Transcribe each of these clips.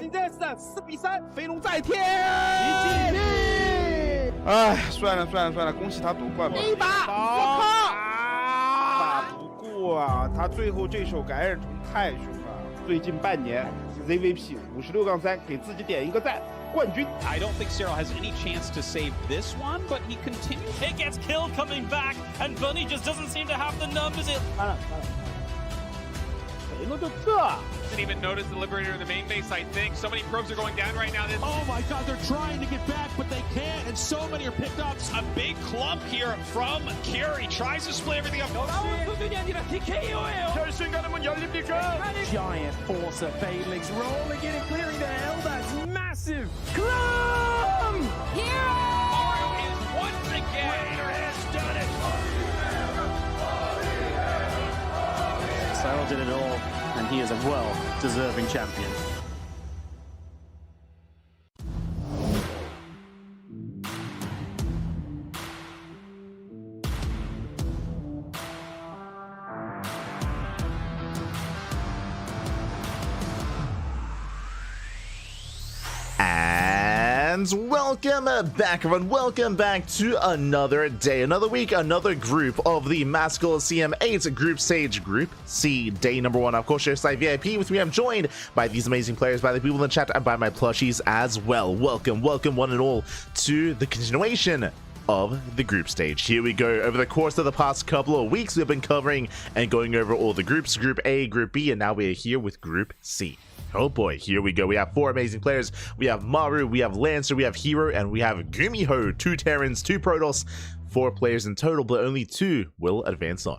现在是4比3，飞龙在天。哎，算了，恭喜他夺冠吧。一把，我靠！打不过啊，他最后这手感染虫太凶了。最近半年 ZVP 56-3，给自己点一个赞。 冠军 I don't think herO has any chance to save this one, but he continues. It gets killed coming back, and Bunny just doesn't seem to have the numbers. Didn't even notice the Liberator in the main base, I think. So many probes are going down right now. Oh my god, they're trying to get back, but they can't, and so many are picked up. A big clump here from Curie. Tries to split everything up. Giant force of Fadelings rolling in and clearing the hell. That's massive. Clum! Maru is once again. Has done it. Cyril did it all, and he is a well-deserving champion. And welcome back, everyone. Welcome back to another day, another week, another group of the Coliseum 8 group stage, Group C, day number 1. Of course, your site VIP. With me, I'm joined by these amazing players, by the people in the chat, and by my plushies as well. Welcome one and all to the continuation of the group stage. Here we go. Over the course of the past couple of weeks, we've been covering and going over all the groups, Group A, Group B, and now we're here with Group C. Oh boy, here we go. We have 4 amazing players. We have Maru, we have Lancer, we have herO, and we have GuMiho. 2 Terrans, 2 Protoss, 4 players in total, but only 2 will advance on.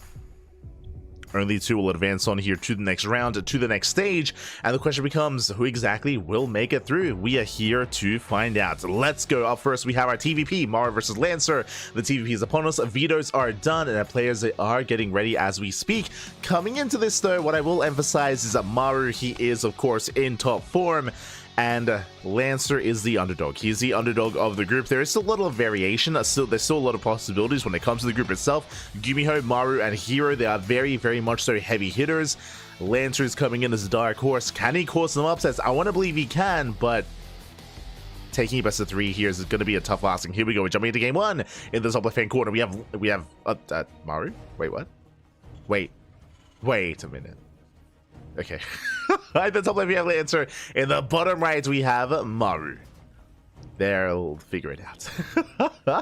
Only 2 will advance on here to the next round, to the next stage, and the question becomes, who exactly will make it through? We are here to find out. Let's go. Up first, we have our TVP, Maru versus Lancer. The TVP is upon us, vetoes are done, and our players are getting ready as we speak. Coming into this, though, what I will emphasize is that Maru, he is, of course, in top form, and Lancer is the underdog. He's the underdog of the group. There is still a little variation. There's still a lot of possibilities when it comes to the group itself. GuMiho, Maru, and herO, they are very, very much so heavy hitters. Lancer is coming in as a dark horse. Can he cause some upsets? I want to believe he can, but taking a best of 3 here is going to be a tough asking. Here we go. We're jumping into game 1 in the top left-hand corner. We have Maru. Wait, what? Wait a minute. Okay. At the top left we have Lancer. In the bottom right we have Maru. They'll figure it out.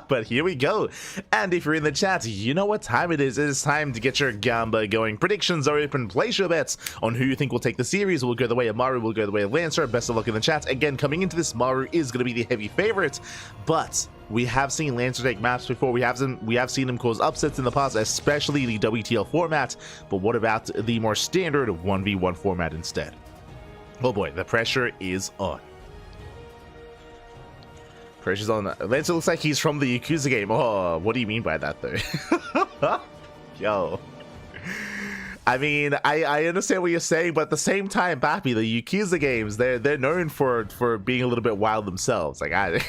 But here we go. And if you're in the chat, you know what time it is. It is time to get your gamba going. Predictions are open. Place your bets on who you think will take the series. Will go the way of Maru, will go the way of Lancer. Best of luck in the chat. Again, coming into this, Maru is going to be the heavy favorite, but we have seen Lancer take maps before. We have seen him cause upsets in the past, especially the WTL format. But what about the more standard 1v1 format instead? Oh boy, the pressure is on. Pressure's on. Lancer looks like he's from the Yakuza game. Oh, what do you mean by that, though? Yo. I mean, I understand what you're saying, but at the same time, Bappy, the Yakuza games, they're known for being a little bit wild themselves. Like I've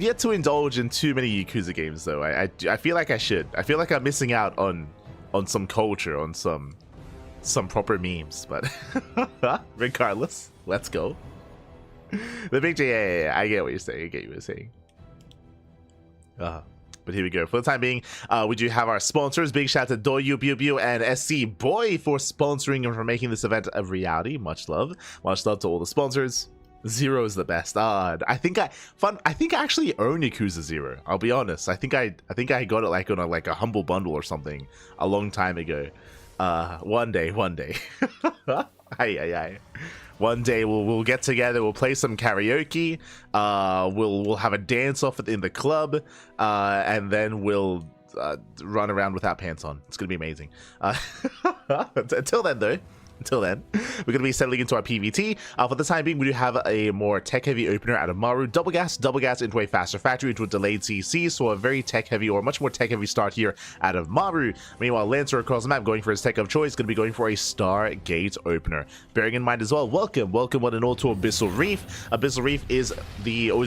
yet to indulge in too many Yakuza games, though. I feel like I should. I feel like I'm missing out on some culture, on some proper memes, but regardless, let's go. The picture, yeah, I get what you're saying. I get what you're saying. But here we go. For the time being, we do have our sponsors. Big shout out to Doyu and SCBoy for sponsoring and for making this event a reality. Much love. Much love to all the sponsors. Zero is the best. I think I actually own Yakuza 0. I'll be honest. I think I got it like on a humble bundle or something a long time ago. One day. One day we'll get together, we'll play some karaoke, we'll have a dance off in the club, and then we'll run around without pants on. It's gonna be amazing. Until then, though. Until then, we're going to be settling into our PvT. For the time being, we do have a more tech-heavy opener out of Maru. Double gas into a faster factory, into a delayed CC, so a very tech-heavy, or much more tech-heavy start here out of Maru. Meanwhile, Lancer across the map, going for his tech of choice, going to be going for a Stargate opener. Bearing in mind as well, welcome one and all to Abyssal Reef. Abyssal Reef is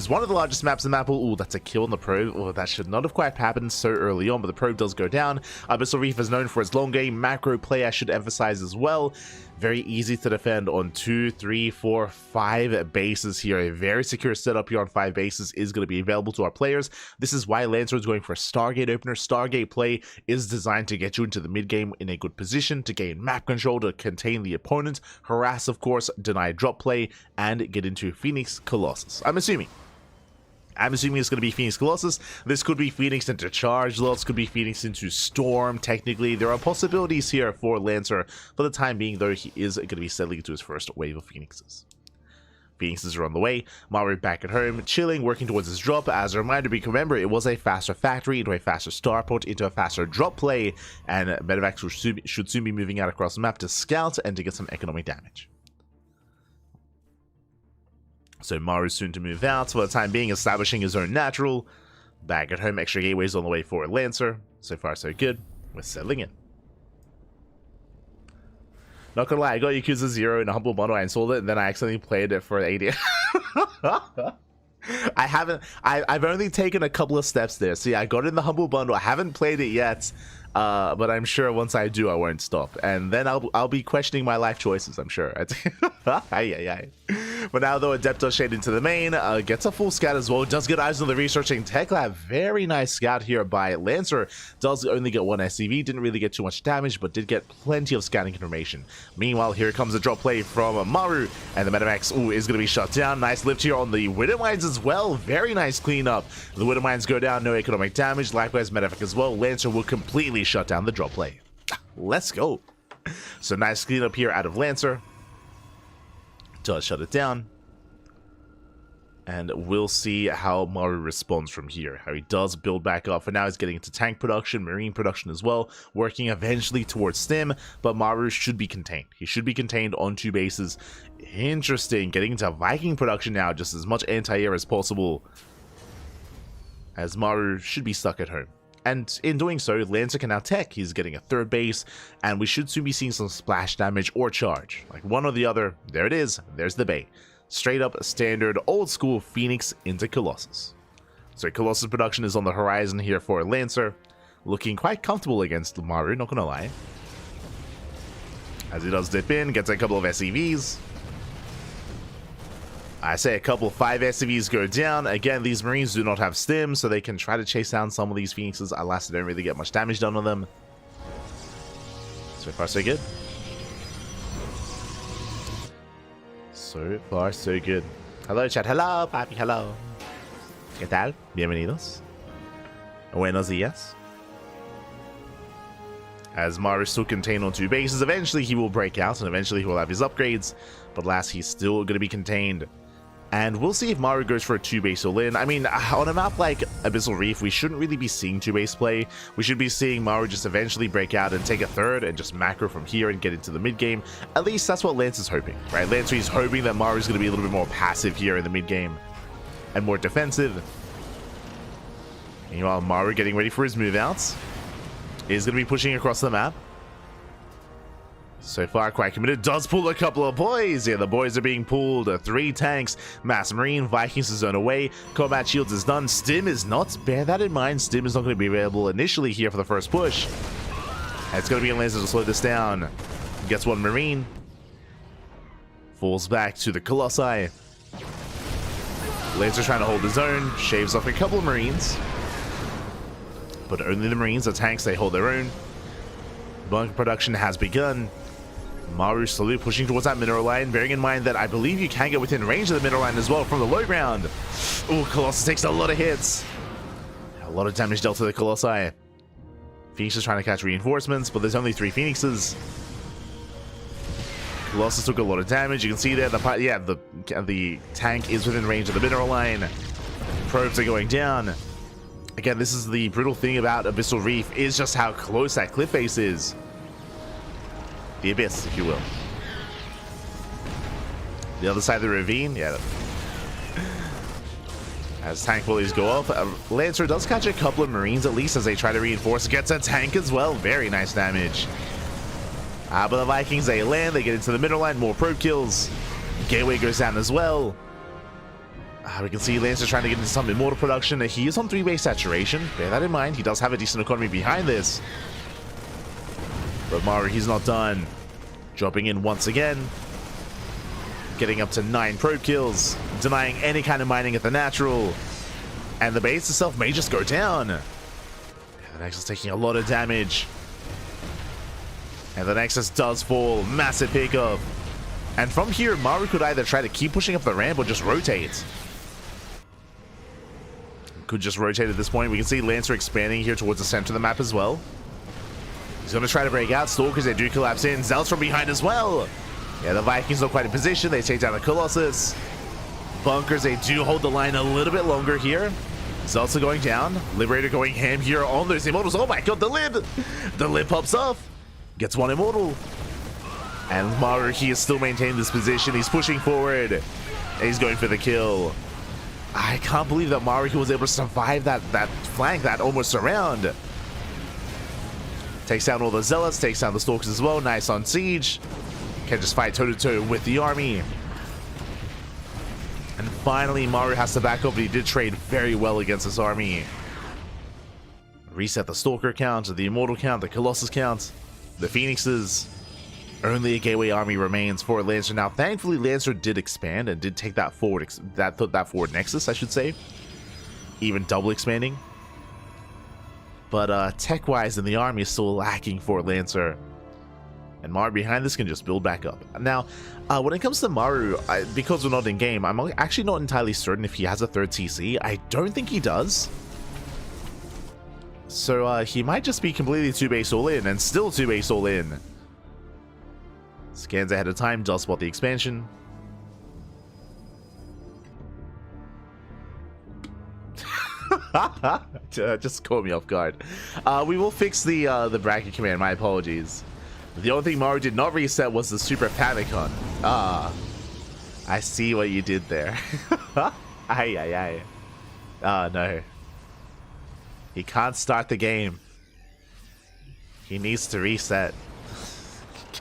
one of the largest maps in the map. Ooh, that's a kill on the probe. Oh, that should not have quite happened so early on, but the probe does go down. Abyssal Reef is known for its long game macro play, I should emphasize as well. Very easy to defend on 2, 3, 4, 5 bases here. A very secure setup here on 5 bases is going to be available to our players. This is why Lancer is going for a Stargate opener. Stargate play is designed to get you into the mid game in a good position, to gain map control, to contain the opponent, harass, of course, deny drop play, and get into Phoenix Colossus. I'm assuming it's going to be Phoenix Colossus. This could be Phoenix into Charge Lots, could be Phoenix into Storm. Technically, there are possibilities here for Lancer. For the time being, though, he is going to be settling into his first wave of Phoenixes. Phoenixes are on the way. Maru back at home, chilling, working towards his drop. As a reminder, remember, it was a faster factory into a faster starport into a faster drop play, and Medevacs should soon be moving out across the map to scout and to get some economic damage. So Maru soon to move out, for the time being establishing his own natural. Back at home, extra gateways on the way for Lancer. So far so good, we're settling in. Not gonna lie, I got Yakuza 0 in a humble bundle, I installed it, and then I accidentally played it for 80. I've only taken a couple of steps there. See, I got it in the humble bundle, I haven't played it yet. But I'm sure once I do, I won't stop. And then I'll be questioning my life choices, I'm sure. But now, though, Adept does shade into the main, gets a full scout as well, does get eyes on the researching tech lab. Very nice scout here by Lancer. Does only get 1 SCV, didn't really get too much damage, but did get plenty of scouting information. Meanwhile, here comes a drop play from Maru, and the Medevacs is going to be shut down. Nice lift here on the Widow Mines as well. Very nice cleanup. The Widow Mines go down, no economic damage. Likewise, Medevac as well. Lancer will completely shut down the drop play. Let's go. So nice cleanup here out of Lancer. Does shut it down. And we'll see how Maru responds from here. How he does build back up. For now, he's getting into tank production, marine production as well. Working eventually towards stim. But Maru should be contained. He should be contained on 2 bases. Interesting. Getting into Viking production now. Just as much anti-air as possible. As Maru should be stuck at home. And in doing so, Lancer can now tech. He's getting a 3rd base, and we should soon be seeing some splash damage or charge. Like one or the other. There it is. There's the bait. Straight up standard old school Phoenix into Colossus. So Colossus production is on the horizon here for Lancer. Looking quite comfortable against Maru, not gonna lie. As he does dip in, gets a couple of SCVs. I say a couple of 5 SCVs go down. Again, these Marines do not have stim, so they can try to chase down some of these Phoenixes. Alas, they don't really get much damage done on them. So far, so good. So far, so good. Hello, chat. Hello, papi. Hello. ¿Qué tal? Bienvenidos. Buenos días. As Maru still contained on 2 bases, eventually he will break out, and eventually he will have his upgrades. But last, he's still going to be contained. And we'll see if Maru goes for a 2-base all-in. I mean, on a map like Abyssal Reef, we shouldn't really be seeing 2-base play. We should be seeing Maru just eventually break out and take a 3rd and just macro from here and get into the mid-game. At least that's what Lance is hoping, right? Lance is hoping that Maru is going to be a little bit more passive here in the mid-game and more defensive. Meanwhile, Maru getting ready for his move-outs. Is going to be pushing across the map. So far, quite committed. Does pull a couple of boys. Yeah, the boys are being pulled. 3 tanks. Mass Marine. Vikings is on away. Combat Shields is done. Stim is not. Bear that in mind. Stim is not going to be available initially here for the first push. And it's going to be a Lancer to slow this down. Gets 1 Marine. Falls back to the Colossi. Lancer trying to hold his own. Shaves off a couple of Marines. But only the Marines. The tanks, they hold their own. Bunker production has begun. Maru slowly pushing towards that mineral line, bearing in mind that I believe you can get within range of the mineral line as well from the low ground. Oh, Colossus takes a lot of hits. A lot of damage dealt to the Colossi. Phoenix is trying to catch reinforcements, but there's only 3 Phoenixes. Colossus took a lot of damage. You can see there, the tank is within range of the mineral line. Probes are going down. Again, this is the brutal thing about Abyssal Reef, is just how close that cliff face is. The abyss, if you will. The other side of the ravine, yeah. As tank volleys go up, Lancer does catch a couple of Marines at least as they try to reinforce. Gets a tank as well. Very nice damage. But the Vikings, they land, they get into the middle line, more probe kills. Gateway goes down as well. We can see Lancer trying to get into some immortal production. He is on 3-base saturation. Bear that in mind. He does have a decent economy behind this. But Maru, he's not done. Dropping in once again. Getting up to 9 probe kills. Denying any kind of mining at the natural. And the base itself may just go down. And the Nexus taking a lot of damage. And the Nexus does fall. Massive pickup. And from here, Maru could either try to keep pushing up the ramp or just rotate. Could just rotate at this point. We can see Lancer expanding here towards the center of the map as well. He's going to try to break out. Stalkers, they do collapse in. Zealots from behind as well. Yeah, the Vikings not quite in position. They take down the Colossus. Bunkers, they do hold the line a little bit longer here. Zealots are going down. Liberator going ham here on those Immortals. Oh my god, the lid! The lid pops off. Gets one Immortal. And Maru, he is still maintaining this position. He's pushing forward. And he's going for the kill. I can't believe that Maru was able to survive that flank, that almost around. Takes down all the Zealots, takes down the Stalkers as well. Nice on siege. Can just fight toe-to-toe with the army. And finally, Maru has to back up, but he did trade very well against this army. Reset the Stalker count, the Immortal count, the Colossus count, the Phoenixes. Only a Gateway army remains for Lancer. Now, thankfully, Lancer did expand and did take that forward, that forward Nexus, I should say. Even double expanding. But tech-wise in the army is still lacking for Lancer. And Maru behind this can just build back up. Now, when it comes to Maru, because we're not in game, I'm actually not entirely certain if he has a third TC. I don't think he does. So he might just be completely 2-base all in and still 2-base all in. Scans ahead of time, does spot the expansion. Just caught me off guard. We will fix the bracket command, my apologies. The only thing Maru did not reset was the Super Pavicon. I see what you did there. Aye. No. He can't start the game. He needs to reset.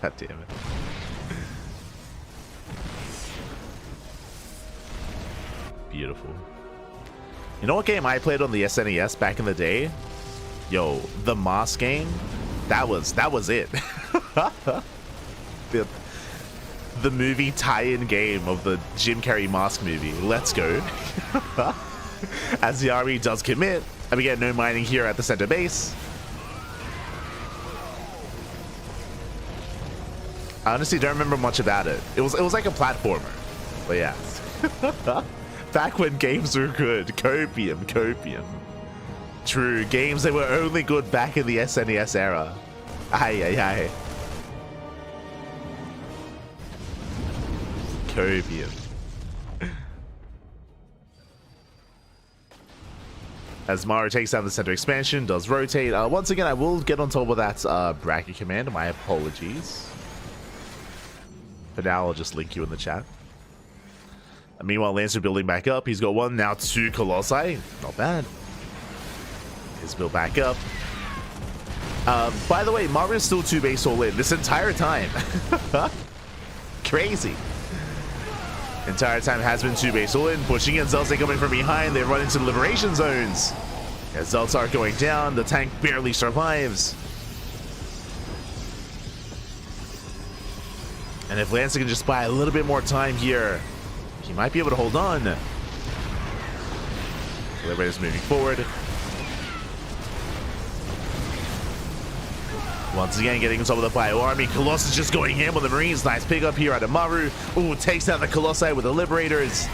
God damn it. Beautiful. You know what game I played on the SNES back in the day? Yo, the Moss game. That was it. the movie tie-in game of the Jim Carrey Mask movie. Let's go. As the army does commit, and we get no mining here at the center base. I honestly don't remember much about it. It was like a platformer. But yeah. Back when games were good. Copium. True, games that were only good back in the SNES era. Aye. Copium. As Maru takes down the center expansion, does rotate. Once again, I will get on top of that bracket command. My apologies. For now, I'll just link you in the chat. Meanwhile, Lancer building back up. He's got 1, now 2 Colossi. Not bad. He's built back up. By the way, Maru is still 2-base all in this entire time. Crazy. Entire time has been 2-base all in. Pushing in. Zealots coming from behind. They run into the liberation zones. As Zealots are going down, the tank barely survives. And if Lancer can just buy a little bit more time here, he might be able to hold on. Liberator's moving forward. Once again, getting on top of the Bio Army. Colossus just going ham on the Marines. Nice pick up here out of Maru. Ooh, takes down the Colossi with the Liberators.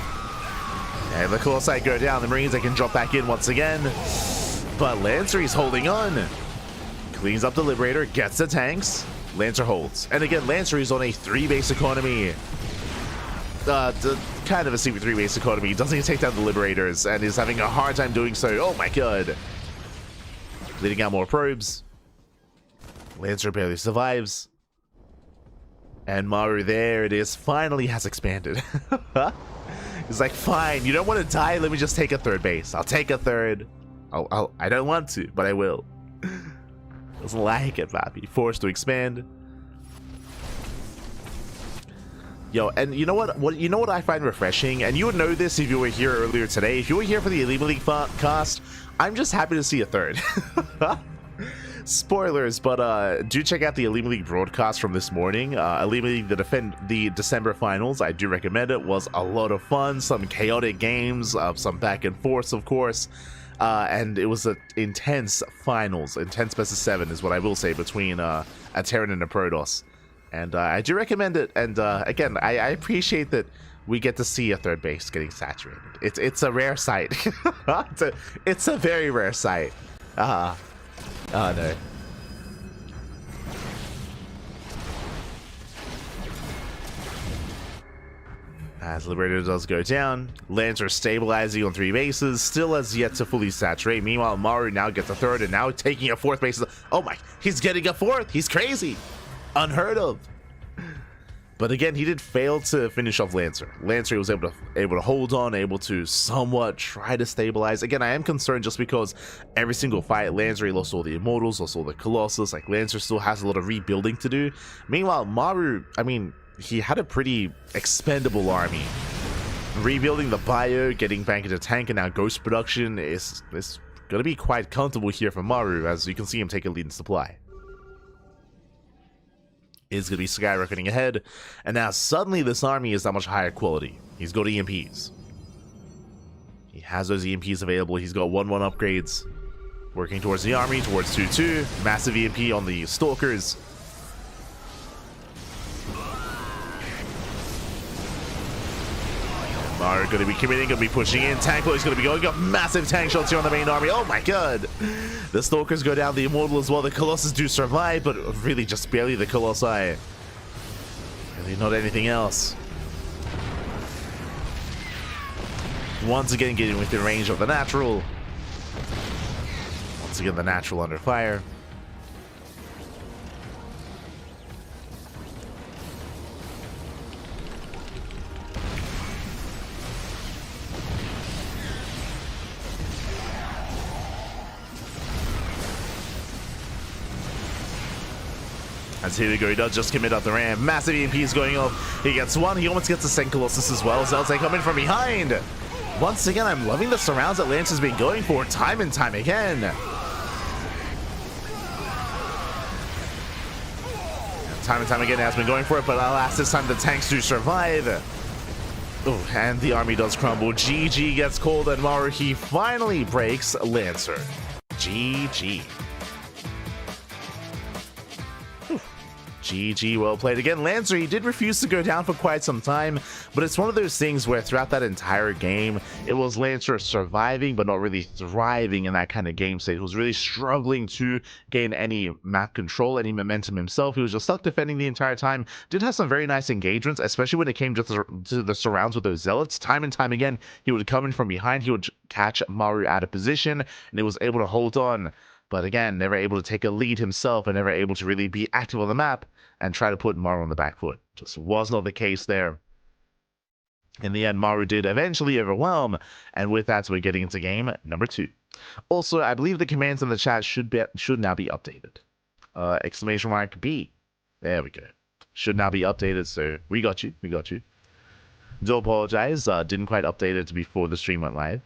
And the Colossi go down. The Marines, they can drop back in once again. But Lancer, he's holding on. Cleans up the Liberator, gets the tanks. Lancer holds. And again, Lancer is on a 3-base economy. Kind of a stupid 3-base economy. Doesn't even take down the Liberators and is having a hard time doing so. Oh my god. Leading out more probes. Lancer barely survives. And Maru, there it is, finally has expanded. He's like, fine, you don't want to die, let me just take a 3rd base. I'll take a 3rd. I don't want to, but I will. Doesn't like it, Papi. Forced to expand. Yo, and you know what I find refreshing, and you would know this if you were here earlier today. If you were here for the Elite League cast, I'm just happy to see a 3rd. Spoilers, but do check out the Elite League broadcast from this morning. Elite League, the December finals. I do recommend it. Was a lot of fun. Some chaotic games, some back and forth, of course. And it was an intense finals. Intense best of 7 is what I will say between a Terran and a Protoss. And I do recommend it. And again, I appreciate that we get to see a third base getting saturated. It's a rare sight. it's a very rare sight. Oh no. As Liberator does go down, Lancer stabilizing on 3 bases, still has yet to fully saturate. Meanwhile, Maru now gets a 3rd and now taking a 4th base. Oh my, he's getting a 4th. He's crazy. Unheard of. But again, he did fail to finish off Lancer. Lancer was able to hold on, able to somewhat try to stabilize. Again, I am concerned just because every single fight, Lancer, he lost all the Immortals, lost all the Colossus. Like, Lancer still has a lot of rebuilding to do. Meanwhile, Maru, I mean, he had a pretty expendable army. Rebuilding the bio, getting back into tank, and now Ghost production is going to be quite comfortable here for Maru, as you can see him take a lead in supply. Is going to be skyrocketing ahead, and now suddenly this army is that much higher quality. He's got EMPs. He has those EMPs available. He's got 1-1 upgrades. Working towards the army, towards 2-2. Massive EMP on the Stalkers. Maru going to be committing, going to be pushing in. Tank Boy is going to be going up. Massive tank shots here on the main army. Oh my god. The Stalkers go down, the Immortal as well. The Colossus do survive, but really just barely the Colossi. Really not anything else. Once again getting within range of the Natural. Once again the Natural under fire. As here we go, he does just commit up the ramp. Massive EMP is going off. He gets 1. He almost gets the second Colossus as well. Zeltay coming from behind. Once again, I'm loving the surrounds that Lance has been going for time and time again. Time and time again has been going for it, but alas, this time the tanks do survive. Oh, and the army does crumble. GG gets called, and Maru, he finally breaks Lancer. GG. GG, well played. Again, Lancer, he did refuse to go down for quite some time, but it's one of those things where throughout that entire game, it was Lancer surviving, but not really thriving in that kind of game state. He was really struggling to gain any map control, any momentum himself. He was just stuck defending the entire time. Did have some very nice engagements, especially when it came to the surrounds with those Zealots. Time and time again, he would come in from behind, he would catch Maru out of position, and he was able to hold on. But again, never able to take a lead himself and never able to really be active on the map and try to put Maru on the back foot. Just was not the case there. In the end, Maru did eventually overwhelm, and with that, we're getting into game number 2. Also, I believe the commands in the chat should now be updated. Exclamation mark B. There we go. Should now be updated, so we got you. We got you. Do apologize, didn't quite update it before the stream went live.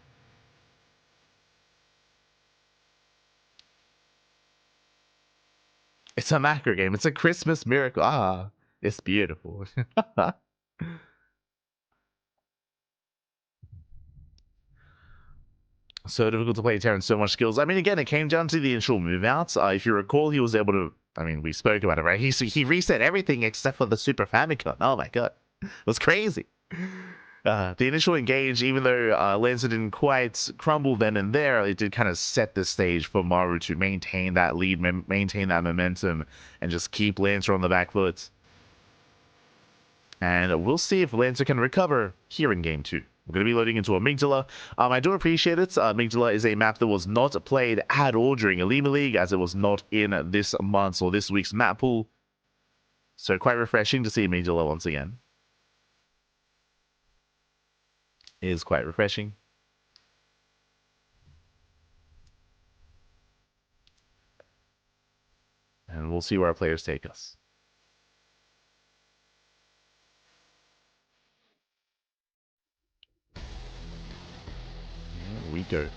It's a macro game. It's a Christmas miracle. Ah, it's beautiful. So difficult to play Terran, so much skills. I mean, again, it came down to the initial move outs. If you recall, he was able to, I mean, we spoke about it, right? He reset everything except for the Super Famicom. Oh my god. It was crazy. The initial engage, even though Lancer didn't quite crumble then and there, it did kind of set the stage for Maru to maintain that lead, maintain that momentum, and just keep Lancer on the back foot. And we'll see if Lancer can recover here in Game 2. We're going to be loading into Amygdala. I do appreciate it. Amygdala is a map that was not played at all during Elite League, as it was not in this month's or this week's map pool. So quite refreshing to see Amygdala once again. Is quite refreshing. And we'll see where our players take us. Here we go.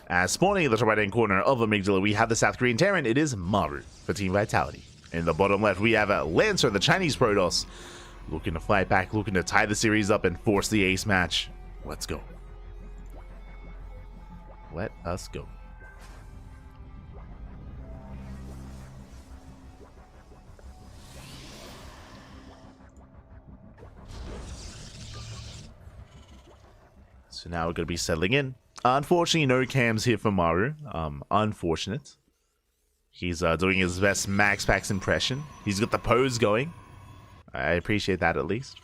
As spawning in the top right-hand corner of Amygdala, we have the South Korean Terran. It is Maru for Team Vitality. In the bottom left, we have Lancer, the Chinese Protoss, looking to fight back, looking to tie the series up and force the ace match. Let's go. Let us go. So now we're going to be settling in. Unfortunately, no cams here for Maru. Unfortunate. He's doing his best Max Pax impression. He's got the pose going. I appreciate that at least.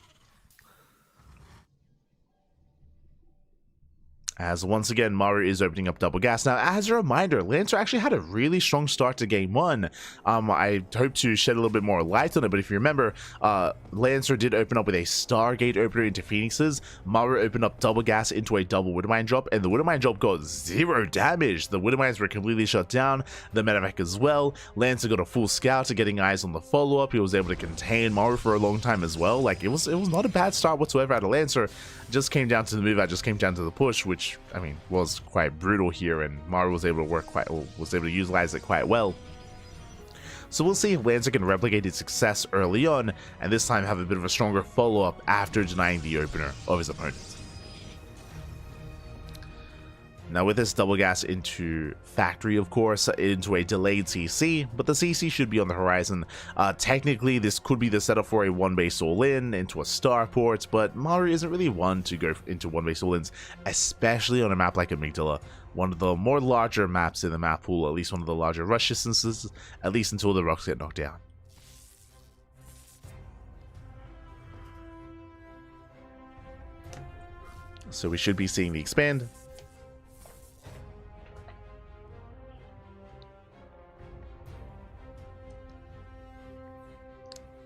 As once again, Maru is opening up double gas. Now, as a reminder, Lancer actually had a really strong start to game one. I hope to shed a little bit more light on it, but if you remember, Lancer did open up with a Stargate opener into Phoenixes. Maru opened up double gas into a double Widowmine drop, and the Widowmine drop got 0 damage. The Widowmines were completely shut down, the medevac as well. Lancer got a full scout, getting eyes on the follow-up. He was able to contain Maru for a long time as well. Like, it was not a bad start whatsoever out of Lancer. Just came down to the move out, just came down to the push, which, I mean, was quite brutal here, and Maru was able to utilize it quite well. So we'll see if Lancer can replicate his success early on, and this time have a bit of a stronger follow-up after denying the opener of his opponent. Now with this double gas into Factory, of course, into a delayed CC, but the CC should be on the horizon. Technically, this could be the setup for a one-base all-in into a starport, but Maru isn't really one to go into one-base all-ins, especially on a map like Amygdala, one of the more larger maps in the map pool, at least one of the larger rush distances, at least until the rocks get knocked down. So we should be seeing the expand.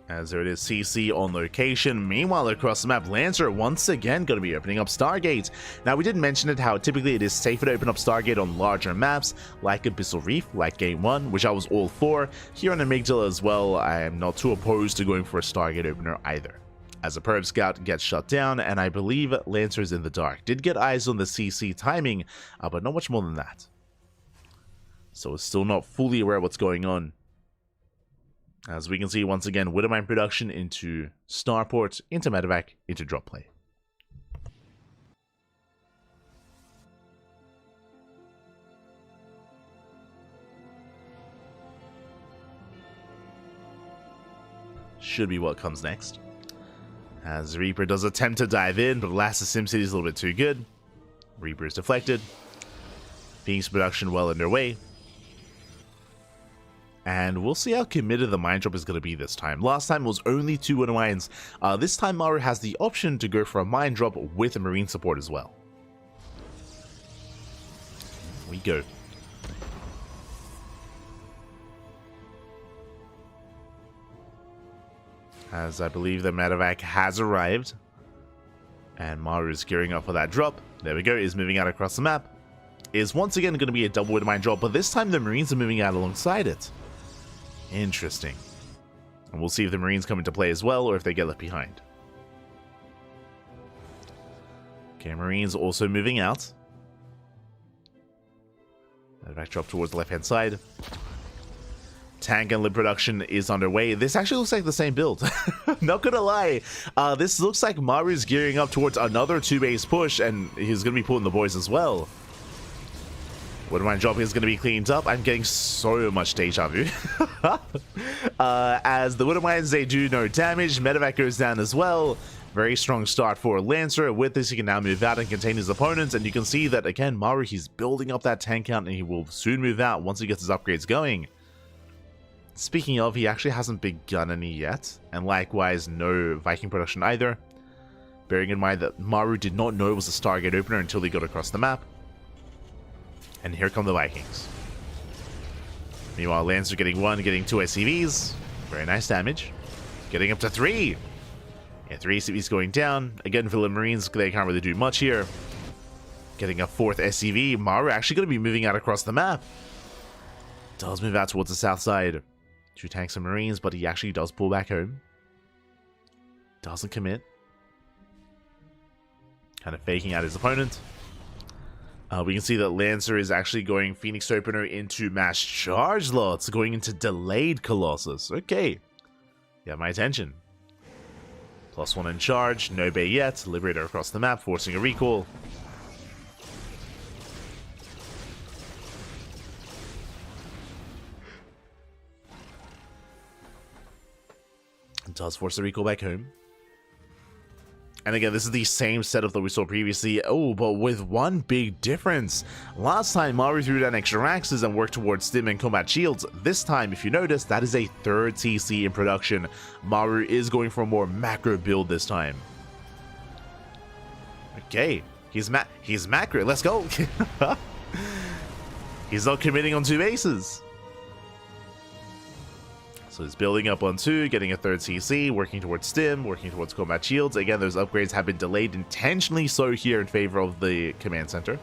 As there it is, CC on location. Meanwhile, across the map, Lancer once again going to be opening up Stargate. Now, we did mention it, how typically it is safer to open up Stargate on larger maps, like Abyssal Reef, like Game 1, which I was all for. Here on Amygdala as well, I am not too opposed to going for a Stargate opener either. As a Probe Scout gets shut down, and I believe Lancer is in the dark. Did get eyes on the CC timing, but not much more than that. So it's still not fully aware of what's going on. As we can see, once again, Widowmine production into Starport, into medevac, into drop play. Should be what comes next. As Reaper does attempt to dive in, but Last of SimCity is a little bit too good. Reaper is deflected. Phoenix production well underway. And we'll see how committed the mine drop is going to be this time. Last time was only 2 Widowmines. This time Maru has the option to go for a mine drop with a marine support as well. We go. As I believe the medevac has arrived. And Maru is gearing up for that drop. There we go, is moving out across the map. Is once again going to be a double Widowmine drop, but this time the marines are moving out alongside it. Interesting. And we'll see if the marines come into play as well, or if they get left behind. Okay, marines also moving out. Medevac drop towards the left-hand side. Tank and lib production is underway. This actually looks like the same build. Not gonna lie. This looks like Maru's gearing up towards another 2-base push, and he's gonna be pulling the boys as well. Widowmine drop is going to be cleaned up. I'm getting so much deja vu. As the Widowmines, they do no damage. Medevac goes down as well. Very strong start for Lancer. With this, he can now move out and contain his opponents. And you can see that, again, Maru, he's building up that tank count, and he will soon move out once he gets his upgrades going. Speaking of, he actually hasn't begun any yet. And likewise, no Viking production either. Bearing in mind that Maru did not know it was a Stargate opener until he got across the map. And here come the Vikings. Meanwhile, Lancer getting 1, getting 2 SCVs. Very nice damage. Getting up to 3. Yeah, 3 SCVs going down. Again, for the Marines, they can't really do much here. Getting a 4th SCV. Maru actually going to be moving out across the map. Does move out towards the south side. 2 tanks and Marines, but he actually does pull back home. Doesn't commit. Kind of faking out his opponent. We can see that Lancer is actually going Phoenix Opener into Mass Charge Lots, going into Delayed Colossus. Okay. You have my attention. +1 in charge, no Bay yet. Liberator across the map, forcing a recall. It does force a recall back home. And again, this is the same setup that we saw previously. Oh, but with one big difference. Last time, Maru threw down extra axes and worked towards stim and combat shields. This time, if you notice, that is a third TC in production. Maru is going for a more macro build this time. Okay, he's macro. Let's go. He's not committing on 2 bases. So he's building up on 2, getting a third CC, working towards stim, working towards combat shields. Again, those upgrades have been delayed intentionally so here in favor of the command center.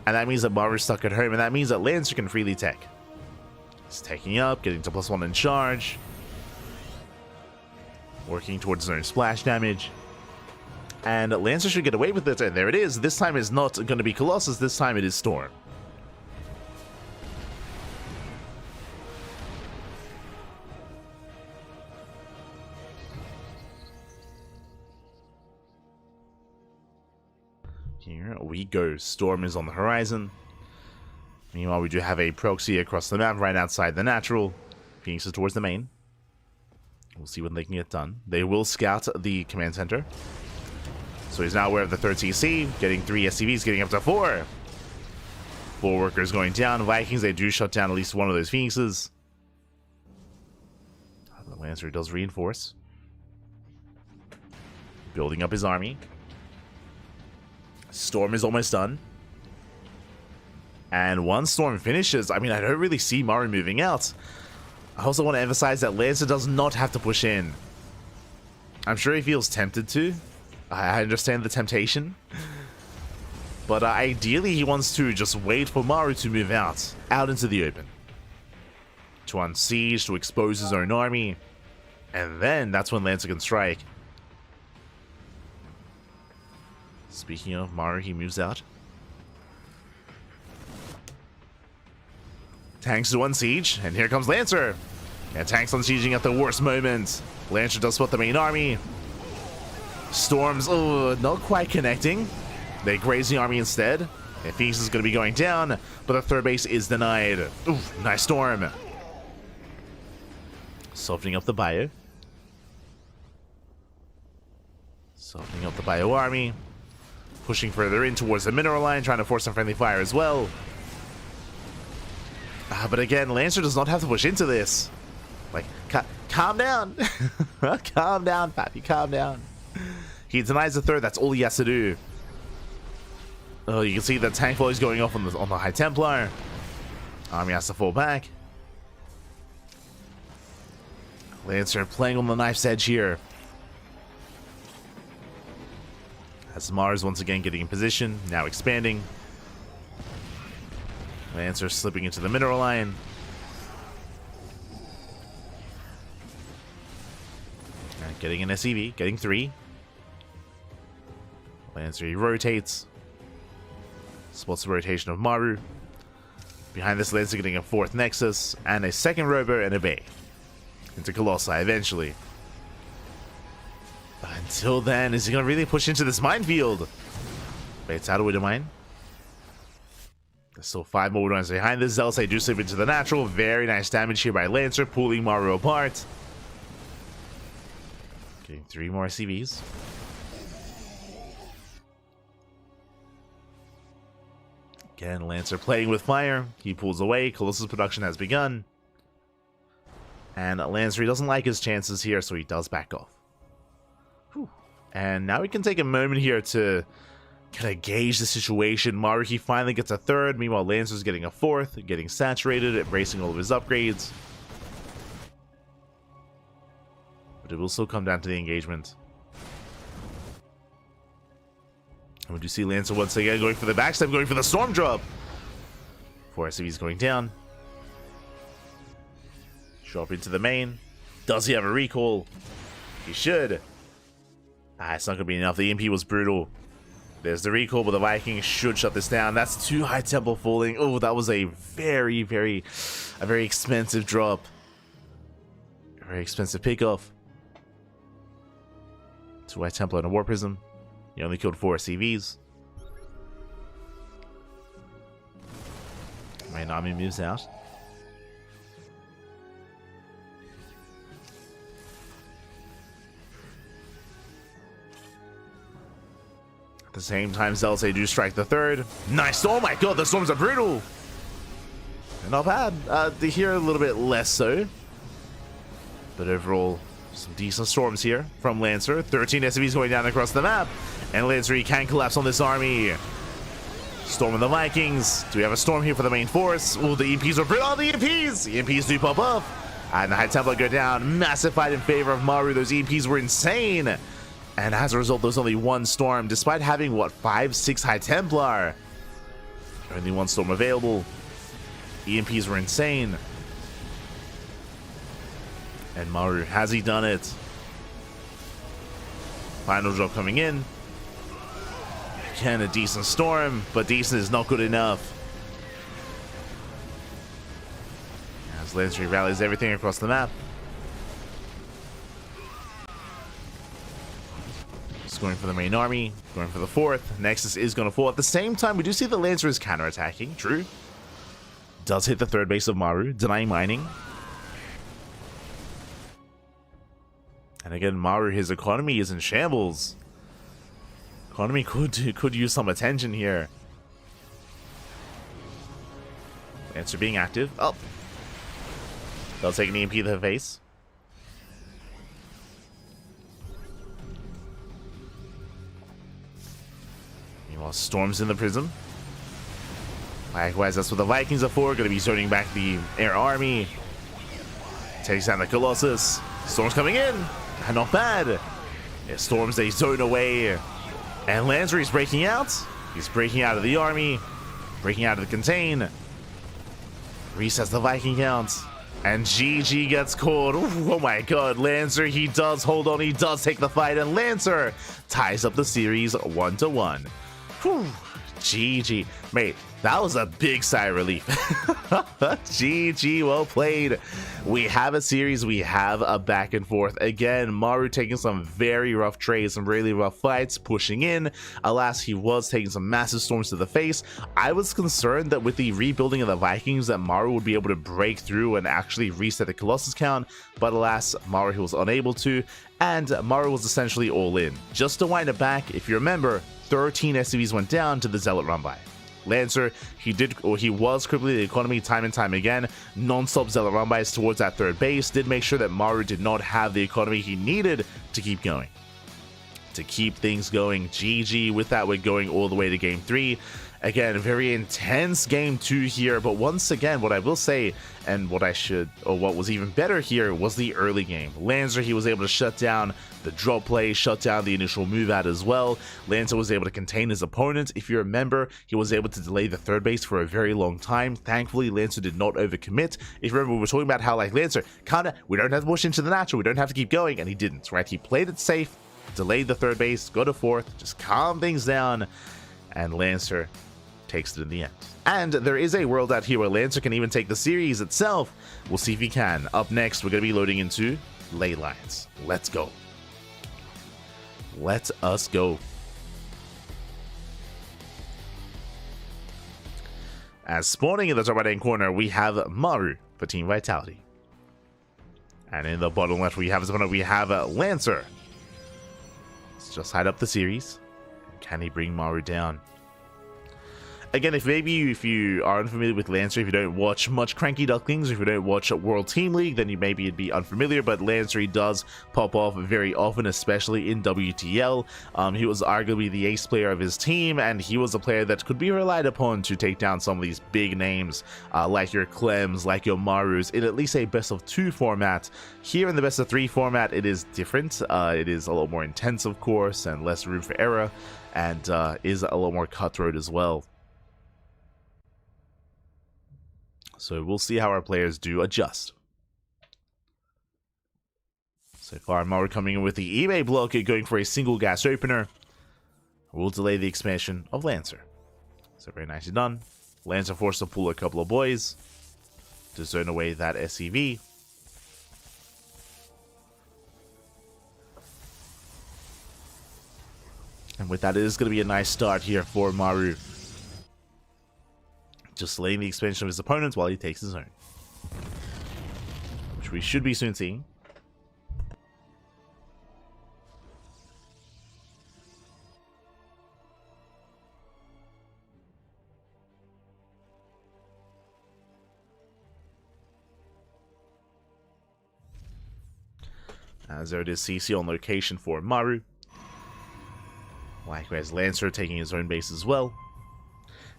And that means that Maru's stuck at home, and that means that Lancer can freely tech. He's taking up, getting to +1 in charge. Working towards his own splash damage. And Lancer should get away with it, and there it is. This time it's not going to be Colossus, this time it is Storm. Here we go. Storm is on the horizon. Meanwhile, we do have a proxy across the map right outside the natural. Phoenix is towards the main. We'll see when they can get done. They will scout the command center. So he's now aware of the third CC, getting 3 SCVs, getting up to 4. 4 workers going down. Vikings, they do shut down at least one of those Phoenixes. The Lancer does reinforce. Building up his army. Storm is almost done. And once Storm finishes, I mean, I don't really see Maru moving out. I also want to emphasize that Lancer does not have to push in. I'm sure he feels tempted to. I understand the temptation. But ideally, he wants to just wait for Maru to move out into the open. To unsiege, to expose his own army. And then that's when Lancer can strike. Speaking of Maru, he moves out. Tanks to unsiege, and here comes Lancer. And tanks unsieging at the worst moment. Lancer does spot the main army. Storms, not quite connecting. They graze the army instead. And Phoenix is going to be going down, but the third base is denied. Oof, nice Storm. Softening up the bio. Softening up the bio army. Pushing further in towards the mineral line, trying to force some friendly fire as well. But again, Lancer does not have to push into this. Like, calm down. Calm down, Pappy, calm down. He denies the third, that's all he has to do. Oh, you can see the tank volley is going off on the High Templar. Army has to fall back. Lancer playing on the knife's edge here. As Mars once again getting in position, now expanding. Lancer slipping into the mineral line. And getting an SCV, getting 3. Lancer, he rotates. Spots the rotation of Maru. Behind this, Lancer getting a 4th Nexus, and a 2nd Robo and a Bay. Into Colossi eventually. Until then, is he going to really push into this minefield? Wait, it's out of Widow Mine. There's still 5 more Widow Mines behind this. Zealots, they do slip into the natural. Very nice damage here by Lancer, pulling Maru apart. Getting 3 more SCVs. Again, Lancer playing with fire. He pulls away. Colossus production has begun. And Lancer, he doesn't like his chances here, so he does back off. And now we can take a moment here to kind of gauge the situation. Maru, he finally gets a 3rd. Meanwhile, Lancer's getting a 4th, getting saturated, embracing all of his upgrades. But it will still come down to the engagement. And we do see Lancer once again going for the backstab, going for the storm drop. 4 SCVs going down. Show up into the main. Does he have a recall? He should. It's not going to be enough. The EMP was brutal. There's the recall, but the Vikings should shut this down. That's 2 high tempo falling. Oh, that was a very expensive drop. A very expensive pickoff. 2 high tempo and a war prism. He only killed 4 CVs. Main army moves out. At the same time, Zealous do strike the 3rd. Nice. Oh my god, the storms are brutal. They're not bad. Here a little bit less so. But overall, some decent storms here from Lancer. 13 SCVs going down across the map. And Lancer, he can collapse on this army. Storm of the Vikings. Do we have a storm here for the main force? Oh, the EMPs are brutal. Oh, the EMPs! The EMPs do pop up. And the High Templar go down. Massive fight in favor of Maru. Those EMPs were insane. And as a result, there's only 1 storm. Despite having, what, 5, 6 High Templar. Only 1 storm available. EMPs were insane. And Maru, has he done it? Final drop coming in. Again, a decent storm, but decent is not good enough. As Lancer rallies everything across the map. Just going for the main army, going for the 4th. Nexus is going to fall. At the same time, we do see the Lancer is counterattacking. True. Does hit the 3rd base of Maru, denying mining. And again, Maru, his economy is in shambles. Economy could use some attention here. Lancer being active. Oh. They'll take an EMP to the face. Meanwhile, Storm's in the prism. Likewise, that's what the Vikings are for. Going to be zoning back the air army. Takes down the Colossus. Storm's coming in. Not bad. Yeah, Storms, they zone away. And Lancer is breaking out. He's breaking out of the army. Breaking out of the contain. Resets the Viking count. And GG gets caught. Ooh, oh my god. Lancer, he does hold on. He does take the fight. And Lancer ties up the series 1-1. Whew. GG. Mate, that was a big sigh of relief. GG, well played. We have a series. We have a back and forth. Again, Maru taking some very rough trades, some really rough fights, pushing in. Alas, he was taking some massive storms to the face. I was concerned that with the rebuilding of the Vikings that Maru would be able to break through and actually reset the Colossus count. But alas, Maru, he was unable to. And Maru was essentially all in. Just to wind it back, if you remember, 13 SCVs went down to the Zealot run by. Lancer, he was crippling the economy time and time again. Non-stop Zealot run bys towards that 3rd base did make sure that Maru did not have the economy he needed to keep going. To keep things going. GG. With that, we're going all the way to game 3. Again, very intense game 2 here, but once again, what I will say, and what was even better here, was the early game. Lancer, he was able to shut down the drop play, shut down the initial move out as well. Lancer was able to contain his opponent. If you remember, he was able to delay the 3rd base for a very long time. Thankfully, Lancer did not overcommit. If you remember, we were talking about how, like, Lancer, kinda, we don't have to push into the natural, we don't have to keep going, and he didn't, right? He played it safe, delayed the 3rd base, got a 4th, just calm things down, and Lancer takes it in the end. And there is a world out here where Lancer can even take the series itself. We'll see if he can. Up next, we're going to be loading into Ley Lines. Let's go. Let us go. As spawning in the top right-hand corner, we have Maru for Team Vitality. And in the bottom left, we have Lancer. Let's just hide up the series. Can he bring Maru down? Again, if you are unfamiliar with Lancer, if you don't watch much CranKy Ducklings, or if you don't watch World Team League, then maybe you'd be unfamiliar, but Lancer, he does pop off very often, especially in WTL. He was arguably the ace player of his team, and he was a player that could be relied upon to take down some of these big names, like your Clems, like your Marus, in at least a best of 2 format. Here in the best of 3 format, it is different. It is a lot more intense, of course, and less room for error, and is a lot more cutthroat as well. So we'll see how our players do adjust. So far, Maru coming in with the eBay block, going for a single gas opener. will delay the expansion of Lancer. So very nicely done. Lancer forced to pull a couple of boys to zone away that SCV. And with that, it is going to be a nice start here for Maru. Just delaying the expansion of his opponents while he takes his own. Which we should be soon seeing. As there it is, CC on location for Maru. Likewise, Lancer taking his own base as well.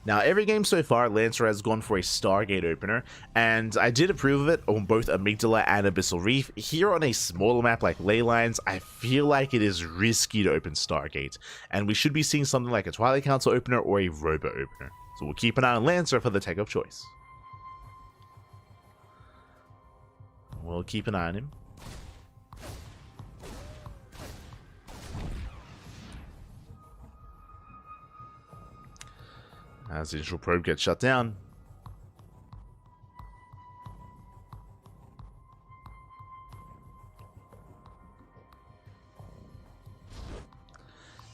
Now, every game so far, Lancer has gone for a Stargate opener, and I did approve of it on both Amygdala and Abyssal Reef. Here on a smaller map like Leylines, I feel like it is risky to open Stargate, and we should be seeing something like a Twilight Council opener or a Robo opener. So we'll keep an eye on Lancer for the tech of choice. We'll keep an eye on him. As the initial probe gets shut down.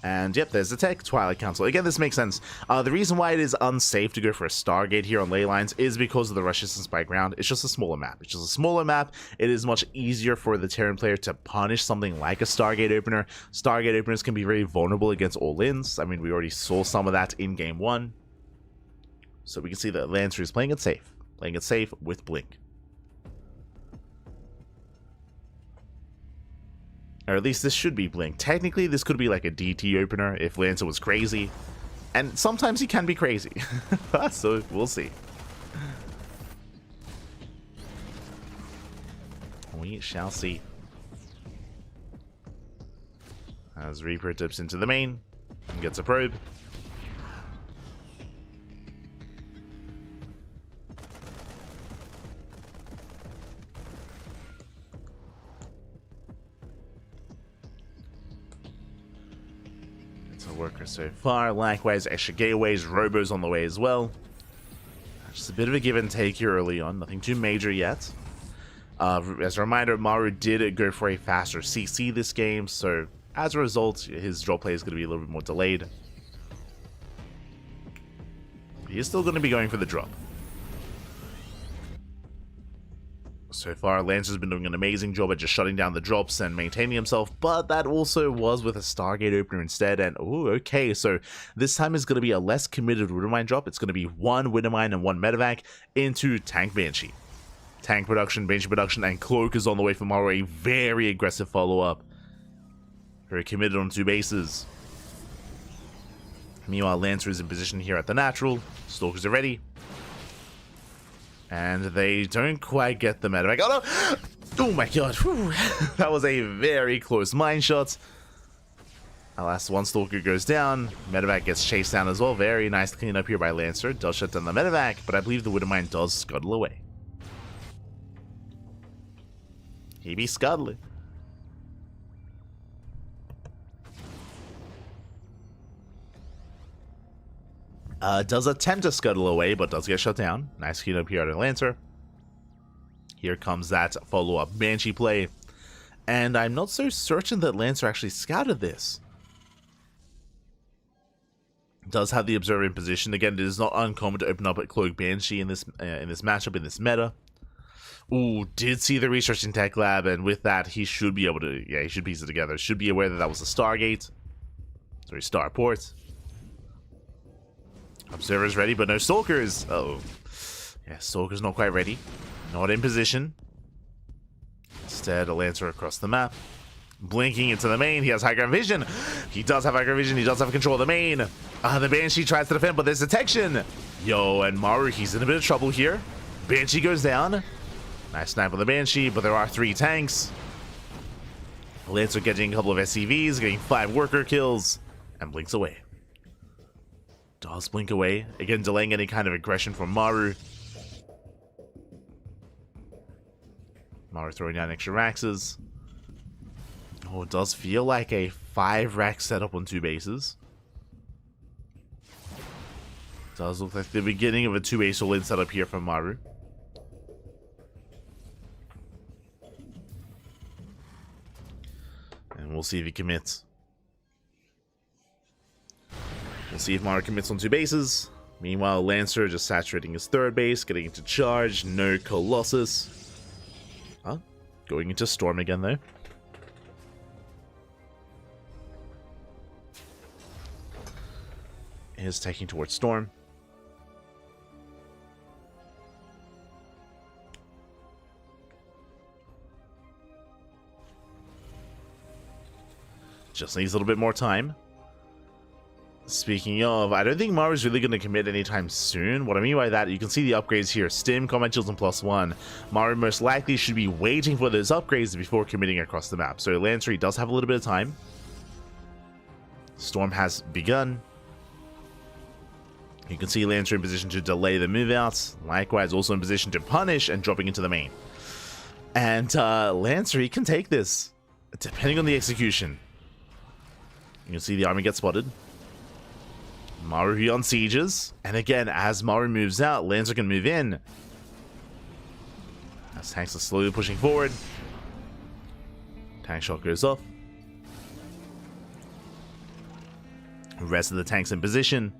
And yep, there's the tech, Twilight Council. Again, this makes sense. The reason why it is unsafe to go for a Stargate here on Leylines is because of the rush distance by ground. It's just a smaller map. It's just a smaller map. It is much easier for the Terran player to punish something like a Stargate opener. Stargate openers can be very vulnerable against all-ins. I mean, we already saw some of that in Game 1. So we can see that Lancer is playing it safe with Blink. Or at least this should be Blink. Technically, this could be like a DT opener if Lancer was crazy. And sometimes he can be crazy. So we'll see. We shall see. As Reaper dips into the main and gets a probe. Worker so far. Likewise, extra gateways, robos on the way as well. Just a bit of a give and take here early on, nothing too major yet. As a reminder, Maru did go for a faster CC this game, so as a result, his drop play is going to be a little bit more delayed. He is still going to be going for the drop. So far, Lancer's been doing an amazing job at just shutting down the drops and maintaining himself, but that also was with a Stargate opener instead, and oh, okay, so this time is going to be a less committed Widowmine drop. It's going to be one Widowmine and one Medevac into Tank Banshee. Tank production, Banshee production, and Cloak is on the way for Maru, a very aggressive follow-up. Very committed on 2 bases. Meanwhile, Lancer is in position here at the natural. Stalkers are ready. And they don't quite get the medevac. Oh no! Oh my god. Whew. That was a very close mine shot. Alas, one Stalker goes down. Medevac gets chased down as well. Very nice cleanup here by Lancer. Does shut down the medevac, but I believe the Widowmine does scuttle away. He be scuttling. Does attempt to scuttle away, but does get shut down. Nice cleanup here at Lancer. Here comes that follow-up Banshee play. And I'm not so certain that Lancer actually scouted this. Does have the Observer in position. Again, it is not uncommon to open up a Cloak Banshee in this matchup, in this meta. Ooh, did see the research in Tech Lab, and with that, he should be able to, yeah, he should piece it together. Should be aware that that was a Stargate. Sorry, Starport. Observer's ready, but no Stalkers. Uh-oh. Yeah, Stalker's not quite ready. Not in position. Instead, a Lancer across the map. Blinking into the main. He has high ground vision. He does have high ground vision. He does have control of the main. The Banshee tries to defend, but there's detection. Yo, and Maru, he's in a bit of trouble here. Banshee goes down. Nice snipe on the Banshee, but there are 3 tanks. Lancer getting a couple of SCVs, getting 5 worker kills, and blinks away. Does blink away. Again, delaying any kind of aggression from Maru. Maru throwing down extra Raxes. Oh, it does feel like a 5 rack setup on 2 bases. Does look like the beginning of a 2-ace all-in setup here from Maru. And we'll see if he commits. We'll see if Maru commits on 2 bases. Meanwhile, Lancer just saturating his 3rd base, getting into charge. No Colossus. Huh? Going into Storm again, though. Is taking towards Storm. Just needs a little bit more time. Speaking of, I don't think Maru's really going to commit anytime soon. What I mean by that, you can see the upgrades here. Stim, Combat Shields, and +1. Maru most likely should be waiting for those upgrades before committing across the map. So Lancer, he does have a little bit of time. Storm has begun. You can see Lancer in position to delay the move outs. Likewise, also in position to punish and dropping into the main. And Lancer, he can take this, depending on the execution. You can see the army get spotted. Maru here on sieges. And again, as Maru moves out, Lancer can move in. As tanks are slowly pushing forward. Tank shot goes off. The rest of the tanks in position.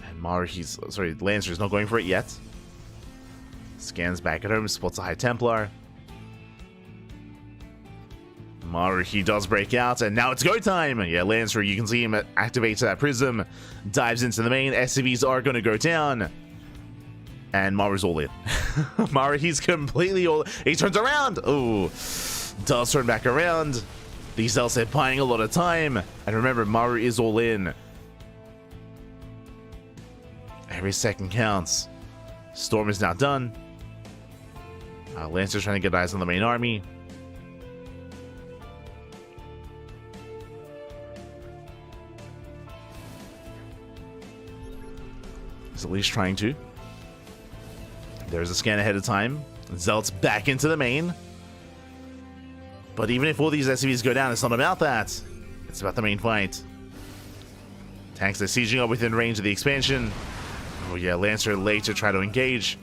And Maru, Lancer is not going for it yet. Scans back at home, spots a High Templar. Maru, he does break out, and now it's go time! Yeah, Lancer, you can see him activate that prism, dives into the main, SCVs are going to go down, and Maru's all in. Maru, he's completely all... He turns around! Oh, does turn back around. These Zelts are buying a lot of time, and remember, Maru is all in. Every second counts. Storm is now done. Lancer's trying to get eyes on the main army. He's at least trying to. There's a scan ahead of time. Zelt's back into the main. But even if all these SCVs go down, it's not about that. It's about the main fight. Tanks are sieging up within range of the expansion. Oh yeah, Lancer late to try to engage.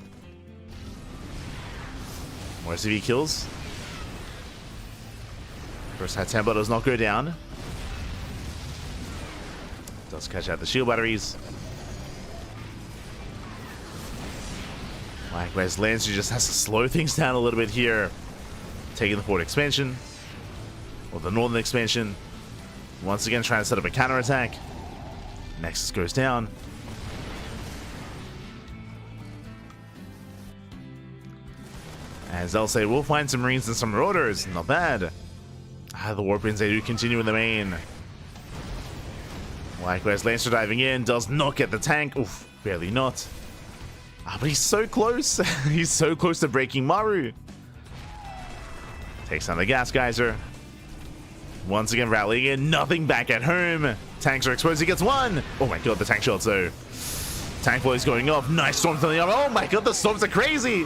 More SCV kills. First High Templar does not go down. Does catch out the shield batteries. Likewise, Lancer just has to slow things down a little bit here. Taking the forward expansion. Or the northern expansion. Once again trying to set up a counterattack. Nexus goes down. As they'll say, we'll find some Marines and some Marauders. Not bad. The Warpins, they do continue in the main. Likewise, Lancer diving in. Does not get the tank. Oof, barely not. But he's so close. He's so close to breaking Maru. Takes down the Gas Geyser. Once again rallying in. Nothing back at home. Tanks are exposed. He gets one. Oh my god, the tank shots though. Tank boy is going off. Nice storms on the arm. Oh my god, the storms are crazy.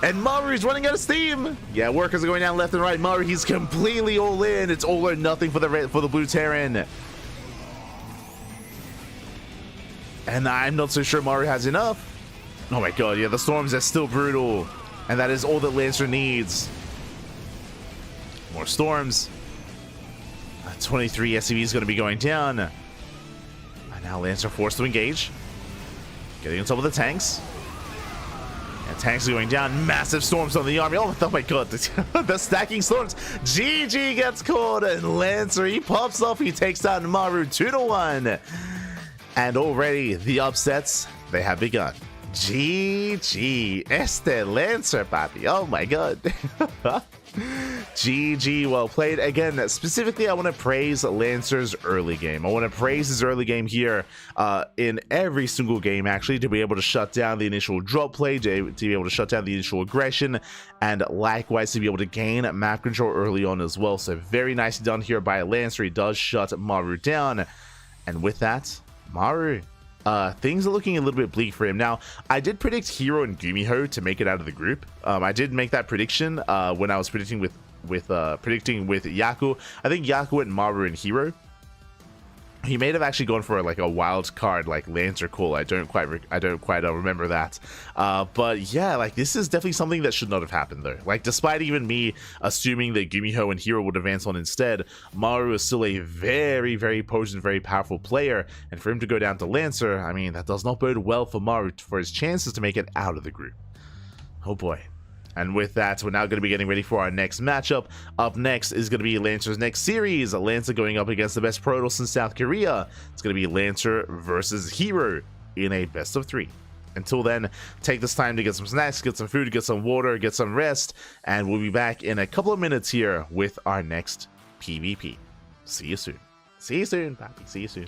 And Maru is running out of steam. Yeah, workers are going down left and right. Maru, he's completely all in. It's all or nothing for the blue Terran. And I'm not so sure Maru has enough. Oh my god, yeah, the storms are still brutal. And that is all that Lancer needs. More storms. 23 SCV is going to be going down. And now Lancer forced to engage. Getting on top of the tanks. And tanks are going down. Massive storms on the army. Oh my god, the stacking storms. GG gets caught, and Lancer, he pops off. He takes down Maru 2-1. And already the upsets, they have begun. GG. Este Lancer, papi. Oh my god. GG, well played. Again, specifically, I want to praise Lancer's early game. I want to praise his early game here in every single game, actually, to be able to shut down the initial drop play, to be able to shut down the initial aggression, and likewise to be able to gain map control early on as well. So very nicely done here by Lancer. He does shut Maru down. And with that, Maru, things are looking a little bit bleak for him. Now, I did predict herO and GuMiho to make it out of the group. I did make that prediction when I was predicting with Yaku. I think Yaku went Maru and herO. He may have actually gone for like a wild card like Lancer call. I don't quite remember that. But yeah, like this is definitely something that should not have happened though. Like despite even me assuming that GuMiho and herO would advance on instead, Maru is still a very, very potent, very powerful player, and for him to go down to Lancer, I mean, that does not bode well for Maru for his chances to make it out of the group. Oh boy. And with that, we're now going to be getting ready for our next matchup. Up next is going to be Lancer's next series. Lancer going up against the best Protoss in South Korea. It's going to be Lancer versus herO in a best of 3. Until then, take this time to get some snacks, get some food, get some water, get some rest, and we'll be back in a couple of minutes here with our next PvP. See you soon. See you soon, Papi. See you soon.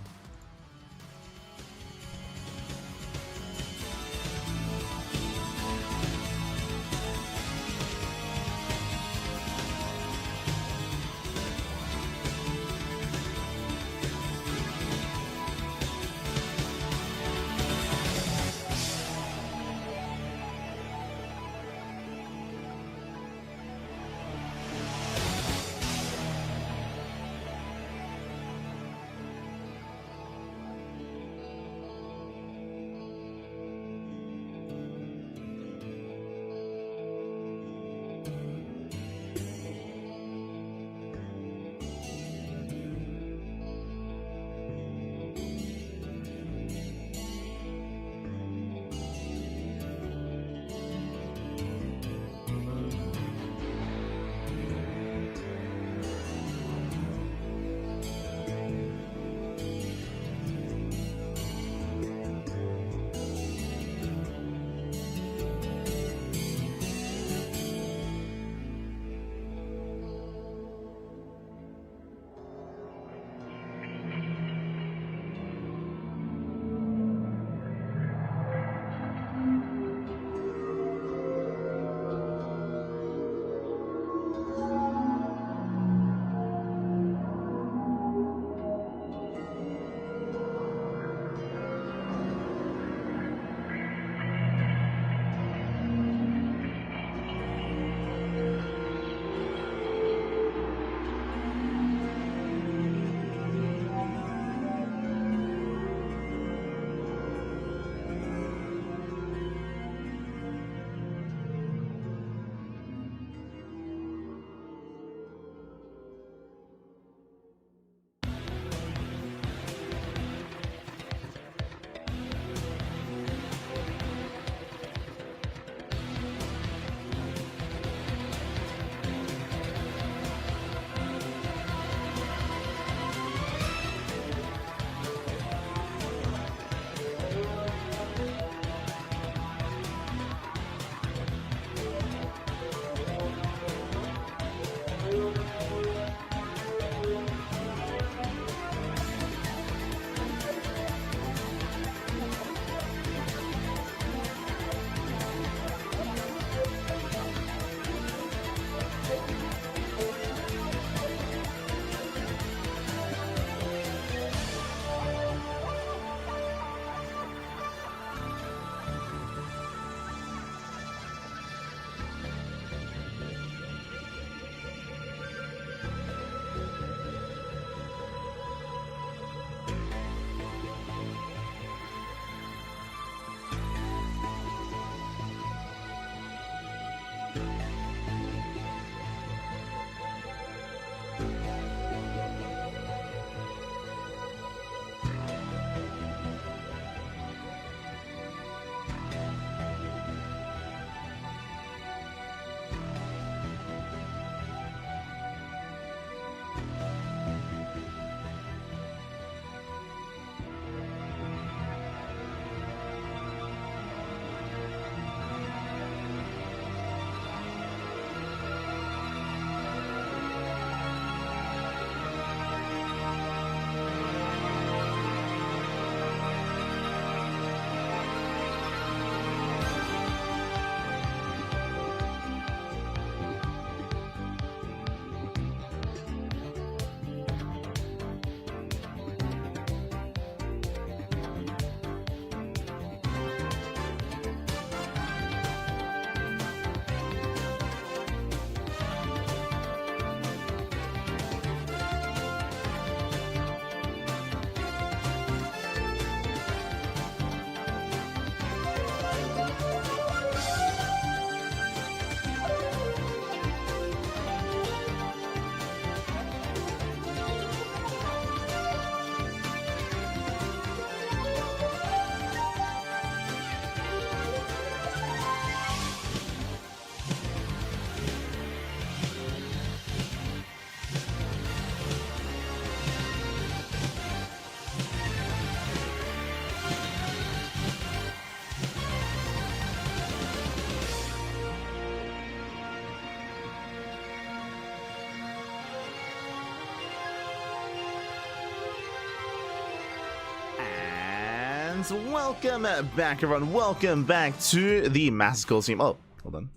And welcome back, everyone. Welcome back to the Masters Coliseum. Oh, hold on.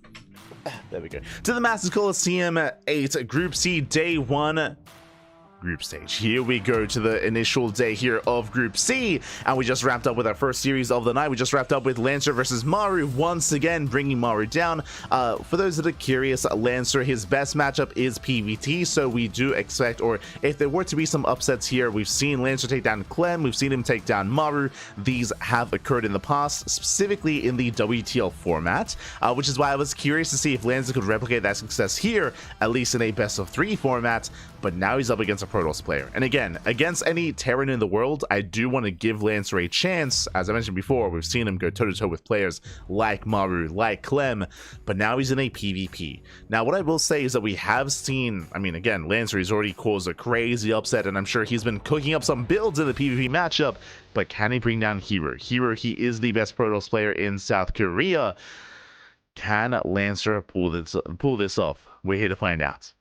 There we go. To the Masters Coliseum 8 Group C Day 1 group stage. Here we go to the initial day here of Group C, and we just wrapped up with our first series of the night. We just wrapped up with Lancer versus Maru, once again bringing Maru down. For those that are curious, Lancer, his best matchup is PvT, so we do expect, or if there were to be some upsets here, we've seen Lancer take down Clem, we've seen him take down Maru. These have occurred in the past, specifically in the WTL format, which is why I was curious to see if Lancer could replicate that success here, at least in a best of 3 format. But now he's up against a Protoss player. And again, against any Terran in the world, I do want to give Lancer a chance. As I mentioned before, we've seen him go toe-to-toe with players like Maru, like Clem, but now he's in a PvP. Now, what I will say is that we have seen, I mean, again, Lancer has already caused a crazy upset, and I'm sure he's been cooking up some builds in the PvP matchup, but can he bring down herO? herO, he is the best Protoss player in South Korea. Can Lancer pull this off? We're here to find out.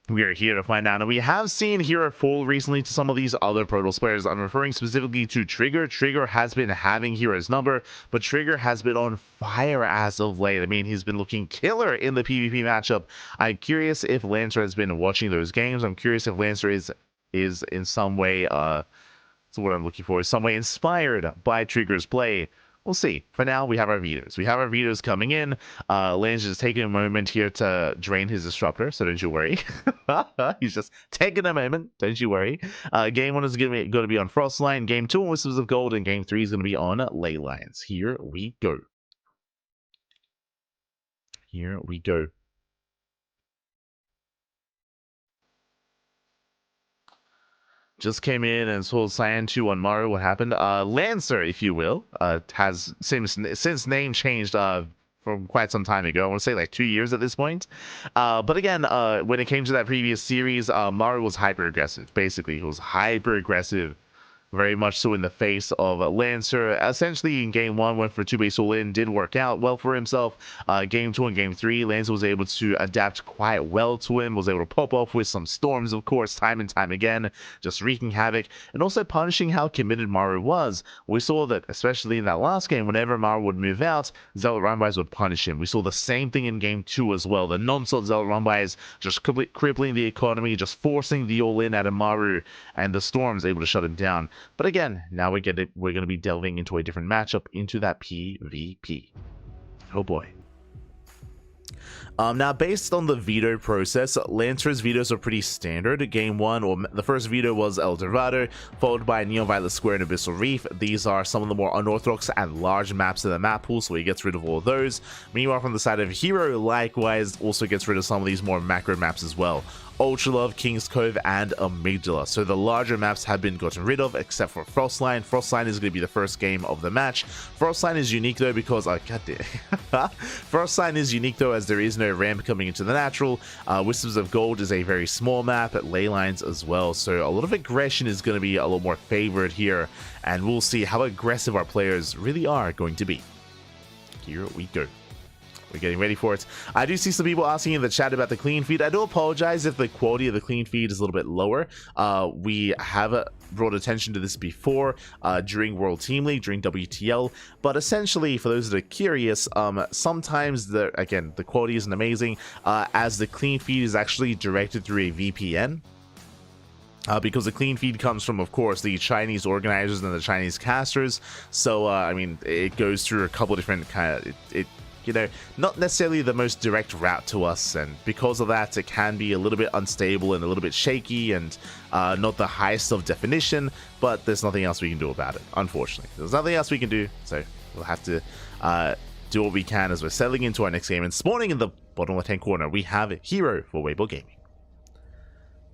We are here to find out, and we have seen herO fall recently to some of these other Protoss players. I'm referring specifically to Trigger. Trigger has been having herO's number, but Trigger has been on fire as of late. I mean, he's been looking killer in the PvP matchup. I'm curious if Lancer has been watching those games. I'm curious if Lancer is in some way, that's what I'm looking for, is some way inspired by Trigger's play. We'll see. For now, we have our vetoes. We have our vetoes coming in. Lancer is taking a moment here to drain his disruptor, so don't you worry. He's just taking a moment, don't you worry. Game 1 is going to be on Frostline. Game 2 on Whispers of Gold, and Game 3 is going to be on Ley Lines. Here we go. Here we go. Just came in and saw Cyan 2 on Maru. What happened? Lancer, if you will, has since name changed from quite some time ago. I want to say like 2 years at this point. But again, when it came to that previous series, Maru was hyper aggressive. Basically, he was hyper aggressive. Very much so in the face of Lancer. Essentially, in Game 1, went for 2-base all-in, did work out well for himself. Game 2 and Game 3, Lancer was able to adapt quite well to him, was able to pop off with some storms, of course, time and time again, just wreaking havoc, and also punishing how committed Maru was. We saw that, especially in that last game, whenever Maru would move out, Zealot Runbys would punish him. We saw the same thing in Game 2 as well. The non-stop Zealot Runbys just crippling the economy, just forcing the all-in out of Maru, and the storms able to shut him down. But again, now we get it. We're going to be delving into a different matchup, into that PvP. Oh boy. Now, based on the veto process, Lancer's vetoes are pretty standard. Game 1, or the first veto was El Dorado, followed by Neon Violet Square and Abyssal Reef. These are some of the more unorthodox and large maps in the map pool, so he gets rid of all of those. Meanwhile, from the side of herO, likewise, also gets rid of some of these more macro maps as well. Ultra Love, King's Cove, and Amygdala. So the larger maps have been gotten rid of, except for Frostline. Frostline is going to be the first game of the match. Frostline is unique though because, Frostline is unique though as there is no ramp coming into the natural. Whispers of Gold is a very small map, Ley Lines as well. So a lot of aggression is going to be a lot more favored here, and we'll see how aggressive our players really are going to be. Here we go. We're getting ready for it. I do see some people asking in the chat about the clean feed. I do apologize if the quality of the clean feed is a little bit lower. We have brought attention to this before during World Team League, during WTL. But essentially, for those that are curious, sometimes the quality isn't amazing as the clean feed is actually directed through a VPN. Because the clean feed comes from, of course, the Chinese organizers and the Chinese casters. So, I mean, it goes through a couple different you know, not necessarily the most direct route to us, and because of that, it can be a little bit unstable and a little bit shaky and not the highest of definition, but there's nothing else we can do about it, unfortunately. There's nothing else we can do, so we'll have to do what we can as we're settling into our next game. And spawning in the bottom left-hand corner, we have herO for Weibo Gaming.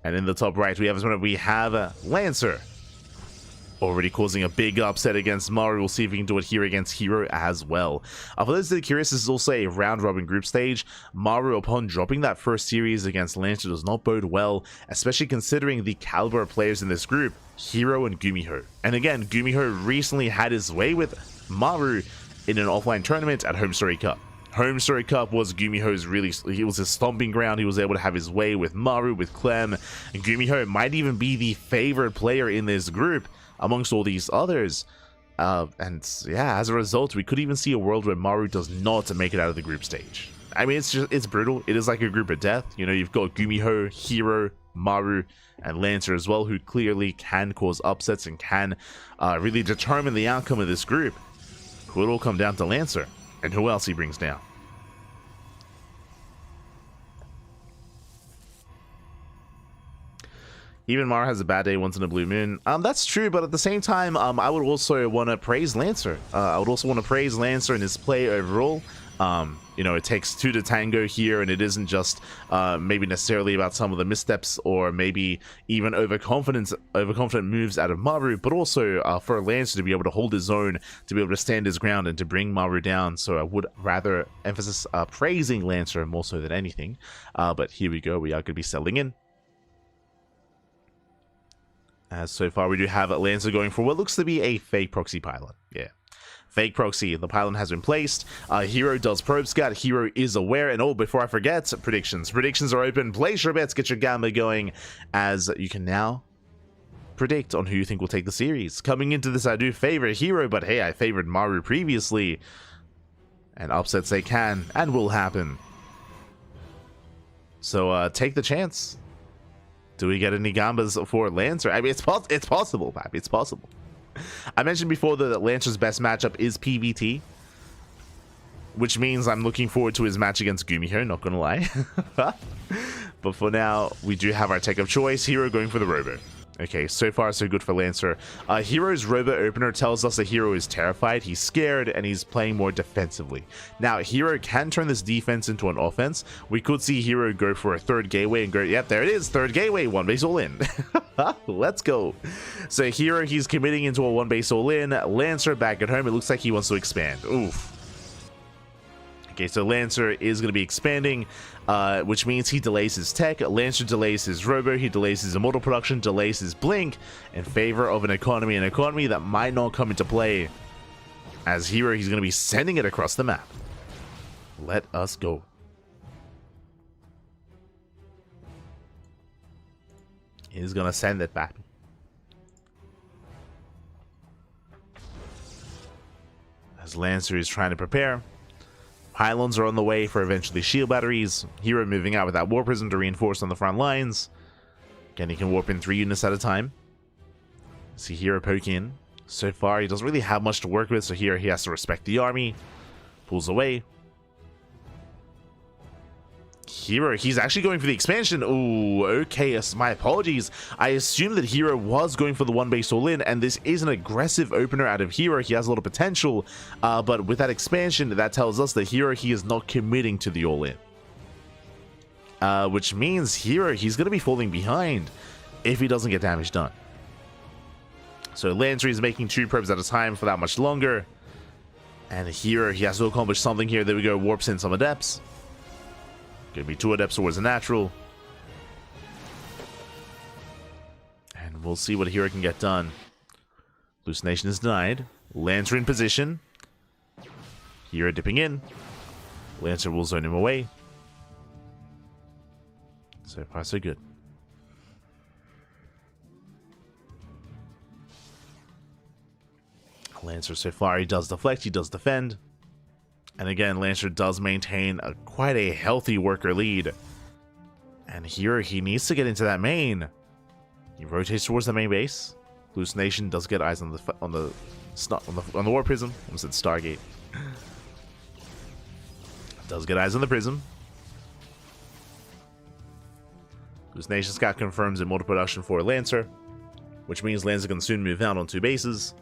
And in the top right, we have Lancer. Already causing a big upset against Maru. We'll see if we can do it here against herO as well. For those that are curious, this is also a round-robin group stage. Maru, upon dropping that first series against Lancer, does not bode well, especially considering the caliber of players in this group, herO and GuMiho. And again, GuMiho recently had his way with Maru in an offline tournament at Home Story Cup. Home Story Cup was GuMiho's he was his stomping ground. He was able to have his way with Maru, with Clem, and GuMiho might even be the favored player in this group amongst all these others. And yeah, as a result, we could even see a world where Maru does not make it out of the group stage. I mean, it's brutal. It is like a group of death. You know, you've got GuMiho, herO, Maru, and Lancer as well, who clearly can cause upsets and can really determine the outcome of this group. It will all come down to Lancer and who else he brings down. Even Maru has a bad day once in a blue moon. That's true, but at the same time, I would also want to praise Lancer. I would also want to praise Lancer and his play overall. You know, it takes two to tango here, and it isn't just maybe necessarily about some of the missteps or maybe even overconfident moves out of Maru, but also for Lancer to be able to hold his own, to be able to stand his ground, and to bring Maru down. So I would rather emphasize praising Lancer more so than anything. But here we go. We are going to be settling in. As so far, we do have Lancer going for what looks to be a fake proxy pylon. Yeah. Fake proxy. The pylon has been placed. herO does probe scout. herO is aware. And before I forget, predictions. Predictions are open. Place your bets. Get your gamma going, as you can now predict on who you think will take the series. Coming into this, I do favor herO, but hey, I favored Maru previously. And upsets they can and will happen. So take the chance. Do we get any gambas for Lancer? I mean, it's possible, Pappy. It's possible. I mentioned before that Lancer's best matchup is PvT, which means I'm looking forward to his match against GuMiho, not gonna lie. But for now, we do have our tech of choice. herO going for the Robo. Okay, so far so good for Lancer. herO's Robo opener tells us that herO is terrified, he's scared, and he's playing more defensively. Now, herO can turn this defense into an offense. We could see herO go for a third gateway and go, yep, there it is, third gateway, one base all in. Let's go. So herO, he's committing into a one base all in. Lancer back at home, it looks like he wants to expand. Oof. Okay, so Lancer is going to be expanding, which means he delays his tech. Lancer delays his Robo, he delays his immortal production, delays his blink in favor of an economy that might not come into play. As herO, he's going to be sending it across the map. Let us go. He's going to send it back. As Lancer is trying to prepare. Pylons are on the way for eventually shield batteries. herO moving out with that War Prism to reinforce on the front lines. Again, he can warp in 3 units at a time. See herO poke in. So far, he doesn't really have much to work with, so here he has to respect the army. Pulls away. herO, he's actually going for the expansion. Oh, okay, my apologies. I assumed that herO was going for the one base all in, and this is an aggressive opener out of herO. He has a lot of potential, but with that expansion, that tells us that herO, he is not committing to the all in. Which means herO, he's going to be falling behind if he doesn't get damage done. So Lancer is making 2 probes at a time for that much longer. And herO, he has to accomplish something here. There we go, warps in some adepts. Gonna be 2 adepts towards a natural. And we'll see what herO can get done. Hallucination is denied. Lancer in position. herO dipping in. Lancer will zone him away. So far, so good. Lancer so far, he does deflect, he does defend. And again, Lancer does maintain quite a healthy worker lead. And here he needs to get into that main. He rotates towards the main base. Hallucination does get eyes on the War Prism. I almost said Stargate. Does get eyes on the Prism. Hallucination Scout confirms immortal production for Lancer, which means Lancer can soon move out on 2 bases.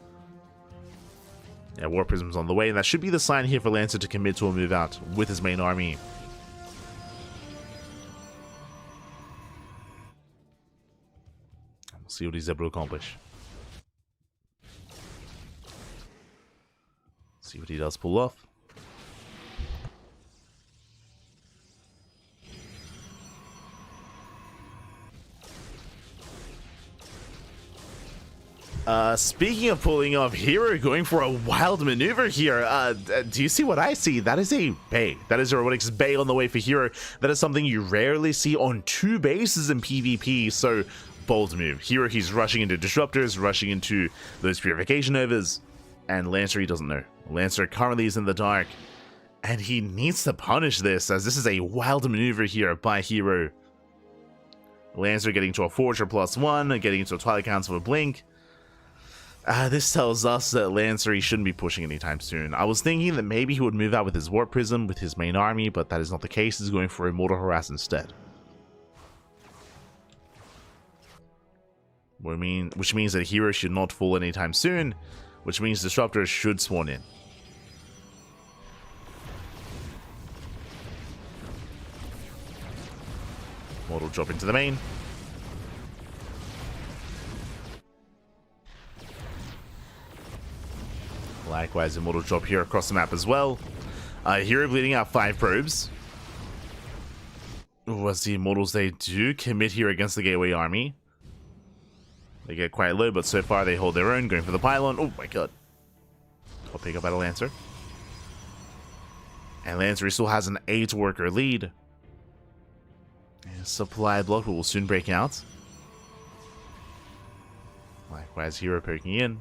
Yeah, War Prism's on the way, and that should be the sign here for Lancer to commit to a move out with his main army. We'll see what he's able to accomplish. See what he does pull off. Speaking of pulling off, herO going for a wild maneuver here. Do you see what I see? That is a Bay. That is a Robotics Bay on the way for herO. That is something you rarely see on 2 bases in PvP, so bold move. herO, he's rushing into Disruptors, rushing into those Purification Overs. And Lancer, he doesn't know. Lancer currently is in the dark. And he needs to punish this, as this is a wild maneuver here by herO. Lancer getting to a Forger +1, getting into a Twilight Council with a Blink. This tells us that Lancer, he shouldn't be pushing anytime soon. I was thinking that maybe he would move out with his Warp Prism with his main army, but that is not the case. He's going for Immortal Harass instead. Which means that herO should not fall anytime soon, which means Disruptors should spawn in. Mortal drop into the main. Likewise, Immortal drop here across the map as well. herO bleeding out 5 probes. What's the Immortals they do commit here against the Gateway army? They get quite low, but so far they hold their own, going for the pylon. Oh my god. I'll pick up out of Lancer. And Lancer still has an 8-worker lead. Supply block will soon break out. Likewise, herO poking in.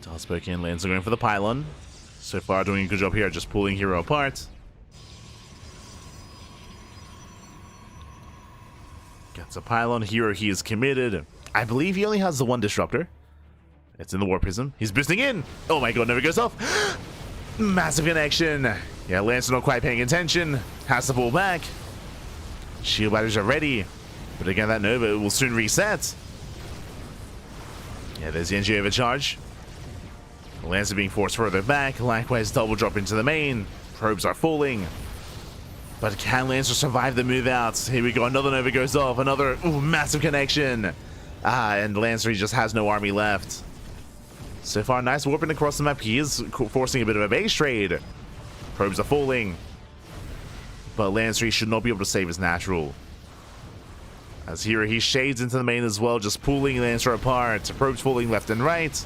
Does poke in, Lancer going for the pylon. So far doing a good job here, just pulling herO apart. Gets a pylon, herO he is committed. I believe he only has the 1 disruptor. It's in the Warp Prism. He's boosting in. Oh my god, never goes off. Massive connection. Yeah, Lancer not quite paying attention. Has to pull back. Shield batteries are ready. But again, that Nova will soon reset. Yeah, there's the NG overcharge. Lancer being forced further back. Likewise, double drop into the main. Probes are falling. But can Lancer survive the move out? Here we go. Another Nova goes off. Another massive connection. And Lancer, he just has no army left. So far, nice warping across the map. He is forcing a bit of a base trade. Probes are falling. But Lancer, he should not be able to save his natural. As herO, he shades into the main as well, just pulling Lancer apart. Probes falling left and right.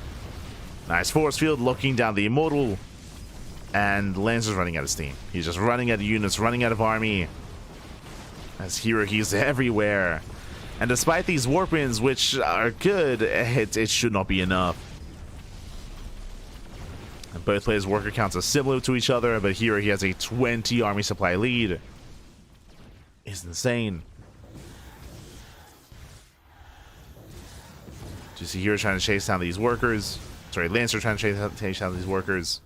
Nice force field, locking down the Immortal. And Lancer's running out of steam. He's just running out of units, running out of army. As herO, he's everywhere. And despite these warp wins, which are good, it should not be enough. And both players' worker counts are similar to each other, but herO, he has a 20 army supply lead. It's insane. Do you see herO trying to chase down these workers? Sorry, Lancer trying to chase down these workers.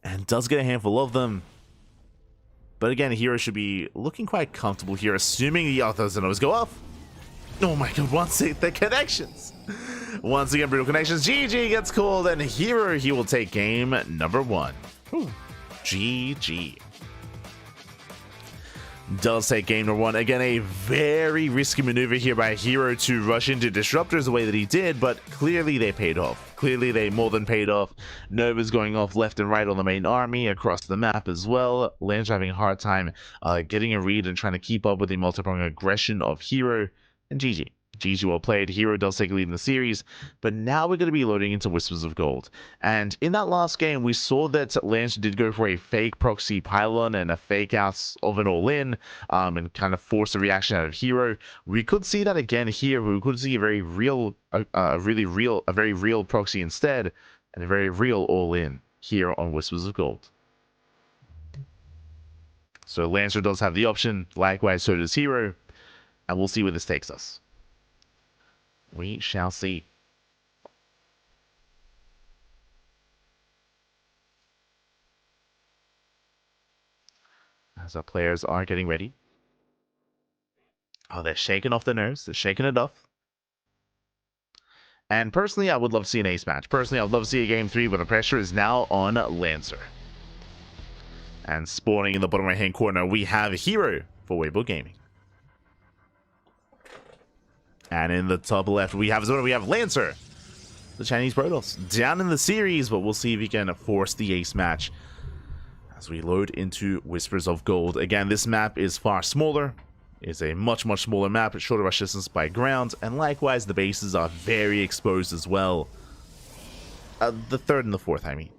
And does get a handful of them. But again, herO should be looking quite comfortable here, assuming the Arthos go off. Oh my god, once the connections. Once again, brutal connections. GG gets called, and herO, he will take game number 1. Whew. GG. Does take game number 1. Again, a very risky maneuver here by herO to rush into Disruptors the way that he did, but clearly they paid off. Clearly they more than paid off. Nova's going off left and right on the main army, across the map as well. Lancer having a hard time getting a read and trying to keep up with the multi-pronged aggression of herO. And GG. GG well played. herO does take a lead in the series, but now we're going to be loading into Whispers of Gold. And in that last game, we saw that Lancer did go for a fake proxy pylon and a fake out of an all-in, and kind of force a reaction out of herO. We could see that again here. We could see a very real, a very real proxy instead, and a very real all-in here on Whispers of Gold. So Lancer does have the option. Likewise, so does herO, and we'll see where this takes us. We shall see. As our players are getting ready. Oh, they're shaking off the nerves. They're shaking it off. And personally, I would love to see an ace match. Personally, I would love to see a game 3, but the pressure is now on Lancer. And spawning in the bottom right-hand corner, we have herO for Weibo Gaming. And in the top left, we have Lancer, the Chinese Protoss, down in the series, but we'll see if he can force the ace match as we load into Whispers of Gold. Again, this map is far smaller. It's a much smaller map, it's shorter rush distance by ground, and likewise, the bases are very exposed as well. The third and the fourth, I mean.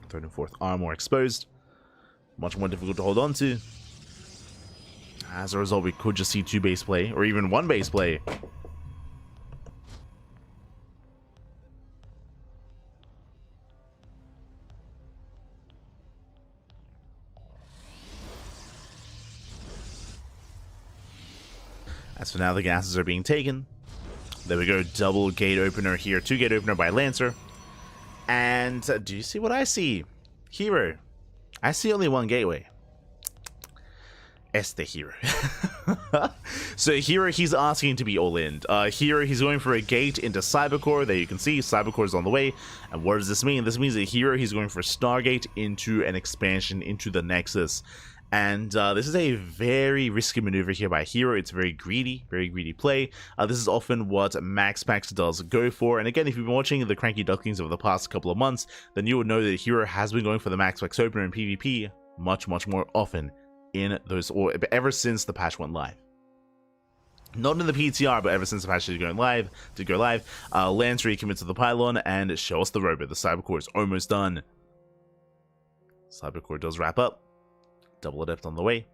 Third and fourth are more exposed. Much more difficult to hold on to. As a result, we could just see 2 base play, or even 1 base play. As for now, the gases are being taken. There we go, double gate opener here. 2 gate opener by Lancer. And do you see what I see? herO. I see only 1 gateway. Este herO. So herO, he's asking to be all in. herO, he's going for a gate into Cybercore. There you can see Cybercore is on the way. And what does this mean? This means that herO, he's going for Stargate into an expansion into the Nexus. And this is a very risky maneuver here by herO. It's very greedy play. This is often what MaxPax does go for. And again, if you've been watching the CranKy Ducklings over the past couple of months, then you would know that herO has been going for the MaxPax opener in PvP much more often in those, or ever since the patch went live. Not in the PTR, but ever since the patch did go live. Lancer commits to the pylon and show us the robot. The Cybercore is almost done. Cybercore does wrap up. Double Adept on the way.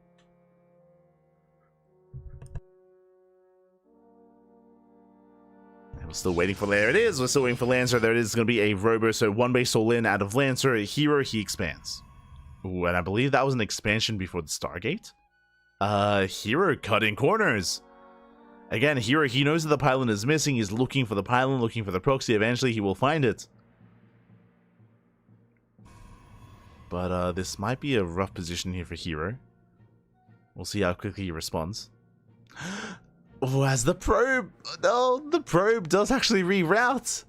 And we're still waiting for, there it is, we're still waiting for Lancer. There it is, going to be a robo, so 1 base all in out of Lancer. herO, he expands. Ooh, and I believe that was an expansion before the Stargate. herO cutting corners. Again, herO, he knows that the pylon is missing. He's looking for the pylon, looking for the proxy. Eventually, he will find it. But this might be a rough position here for herO. We'll see how quickly he responds. Oh, as the probe... No, the probe does actually reroute.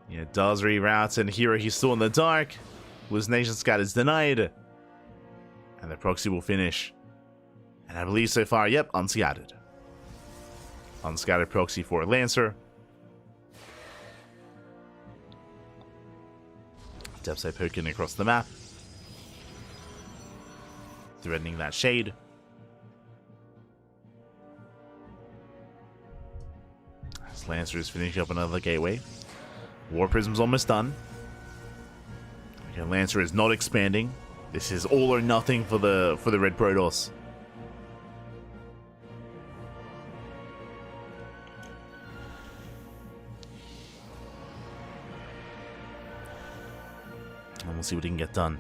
Yeah, it does reroute, and herO, he's still in the dark. Hallucination Scat is denied. And the proxy will finish. And I believe so far, yep, unscattered. Unscattered proxy for Lancer. Depth Sight poking across the map. Threatening that shade. As Lancer is finishing up another gateway. War Prism's almost done. Okay, Lancer is not expanding. This is all or nothing for the Red Protoss. And we'll see what he can get done.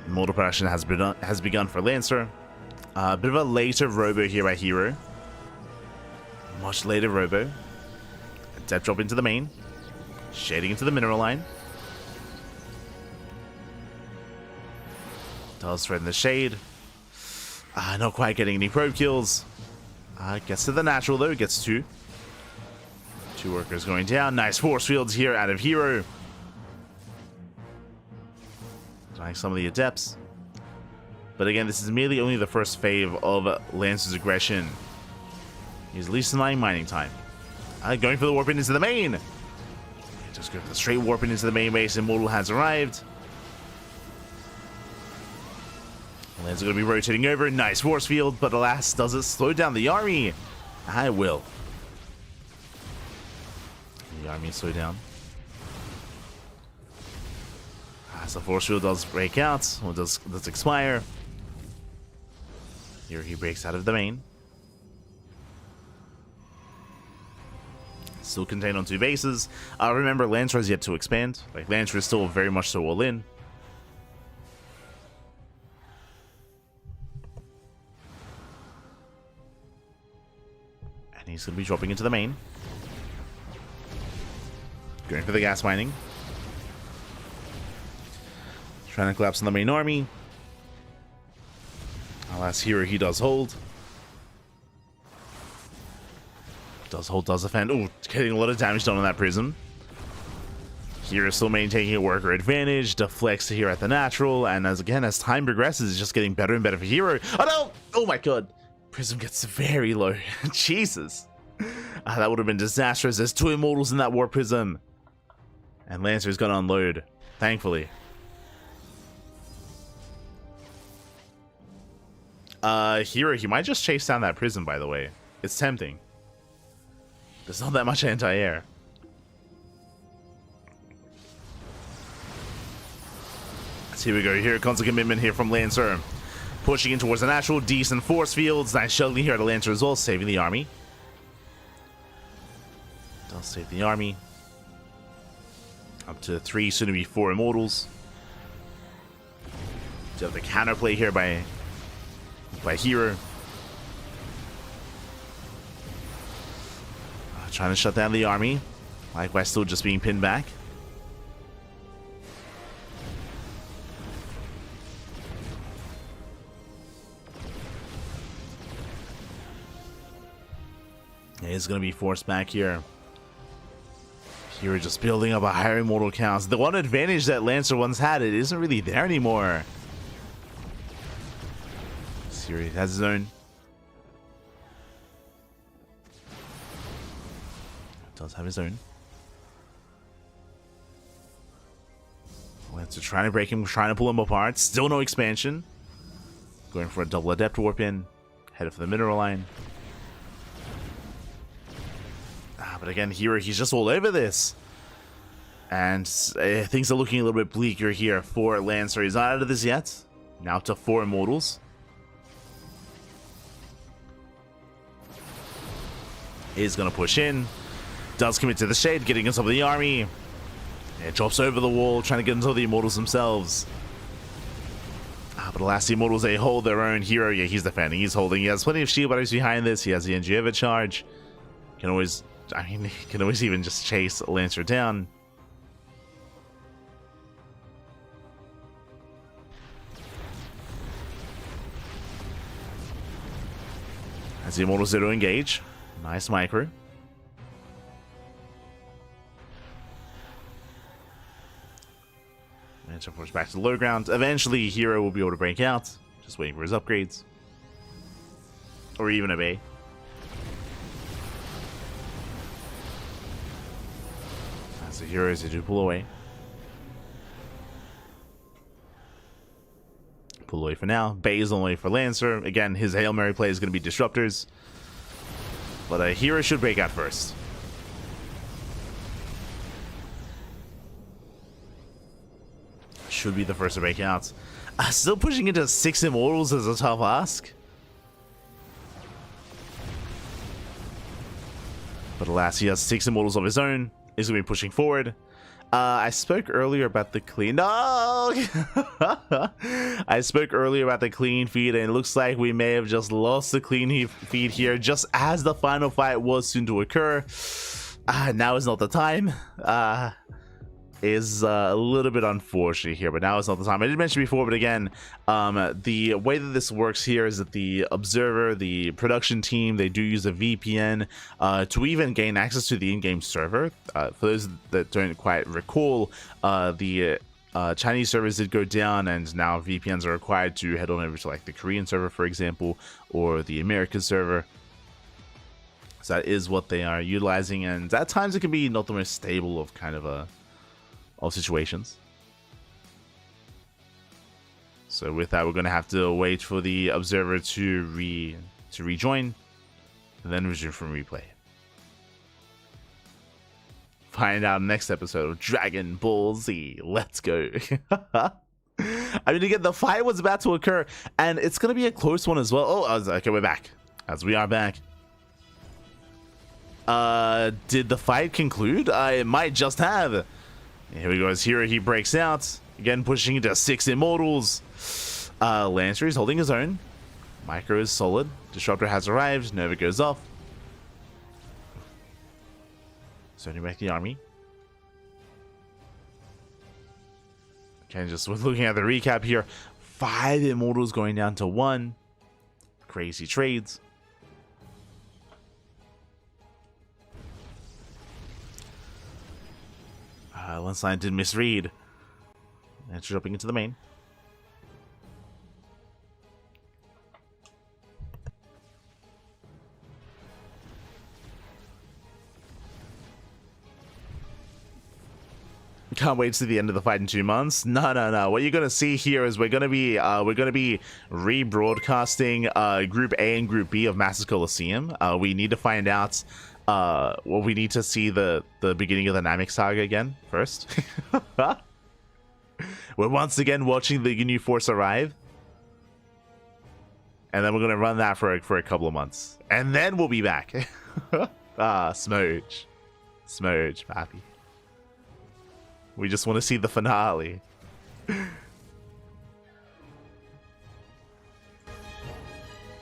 Mortal Passion has begun for Lancer. A bit of a later robo here by herO. Much later robo. A depth drop into the main. Shading into the mineral line. Does threaten the shade. Not quite getting any probe kills. Gets to the natural though. Gets 2. 2 workers going down. Nice force fields here out of herO. Trying some of the adepts. But again, this is merely only the first phase of Lancer's aggression. He's at least denying mining time. Going for the warp in into the main. Just go for the straight warp in into the main base. Immortal has arrived. Lancer going to be rotating over. Nice force field, but alas, does it slow down the army? I will. The army slow down. As the force field does break out, or does expire. Here he breaks out of the main. Still contained on 2 bases. Remember, Lancer has yet to expand. Like, Lancer is still very much so all in. And he's going to be dropping into the main. Going for the gas mining. Trying to collapse on the main army. Alas, herO, he does hold. Does hold, does defend. Oh, getting a lot of damage done on that prism. herO still maintaining a worker advantage. Deflects here at the natural. And as time progresses, it's just getting better and better for herO. Oh no! Oh my god. Prism gets very low. Jesus. That would have been disastrous. There's 2 immortals in that war prism. And Lancer's gonna unload. Thankfully. herO, he might just chase down that prism, by the way. It's tempting. There's not that much anti-air. So here we go. Here comes a commitment here from Lancer. Pushing in towards the natural, decent force fields. Nice shuttling here to Lancer as well, saving the army. Does save the army. Up to 3, soon to be 4 immortals. Do have the counterplay here by herO. Trying to shut down the army. Likewise, still just being pinned back. He's going to be forced back here. Here, just building up a higher immortal count. The one advantage that Lancer once had, it isn't really there anymore. Here he has his own. Does have his own. Lancer trying to break him, trying to pull him apart. Still no expansion. Going for a double adept warp in. Headed for the mineral line. But again, here he's just all over this. And things are looking a little bit bleaker here for Lancer. He's not out of this yet. Now up to 4 immortals. Is going to push in. Does commit to the shade, getting on top of the army. It drops over the wall, trying to get into the immortals themselves. But alas, the immortals, they hold their own. herO, yeah, he's defending. He's holding. He has plenty of shield batters behind this. He has the NG overcharge. Can always, I mean, he can always even just chase Lancer down. As the immortals there to engage. Nice micro. And so forth back to the low ground. Eventually, herO will be able to break out. Just waiting for his upgrades. Or even a bay. As the heroes, they do pull away. Pull away for now. Bay is only for Lancer. Again, his Hail Mary play is going to be disruptors. But herO should break out first. Should be the first to break out. Still pushing into 6 immortals is a tough ask. But alas, he has 6 immortals of his own. He's going to be pushing forward. I spoke earlier about the clean... No! I spoke earlier about the clean feed, and it looks like we may have just lost the clean feed here just as the final fight was soon to occur. Now is not the time. Is a little bit unfortunate here, but now is not the time. I did mention before, but again, the way that this works here is that the observer, the production team, they do use a VPN to even gain access to the in-game server. For those that don't quite recall, the Chinese servers did go down, and now VPNs are required to head on over to like the Korean server, for example, or the American server. So that is what they are utilizing, and at times it can be not the most stable of kind of situations. So with that, we're going to have to wait for the observer to rejoin, and then resume from replay. Find out next episode of Dragon Ball Z. Let's go. I mean, again, the fight was about to occur, and it's going to be a close one as well. Oh, okay, we're back. As we are back. Did the fight conclude? It might just have. Here we go. As herO, he breaks out. Again, pushing into 6 immortals. Lancer is holding his own. Micro is solid. Disruptor has arrived. Nova goes off. Sending back the army. Okay, just looking at the recap here. 5 immortals going down to 1. Crazy trades. Once I did misread. And jumping into the main. Can't wait to see the end of the fight in 2 months. No. What you're gonna see here is we're gonna be rebroadcasting Group A and Group B of Massive Coliseum. We need to find out. We need to see the beginning of the Namek saga again first. We're once again watching the new force arrive. And then we're going to run that for a couple of months. And then we'll be back. Smooch. Smooch, papi. We just want to see the finale.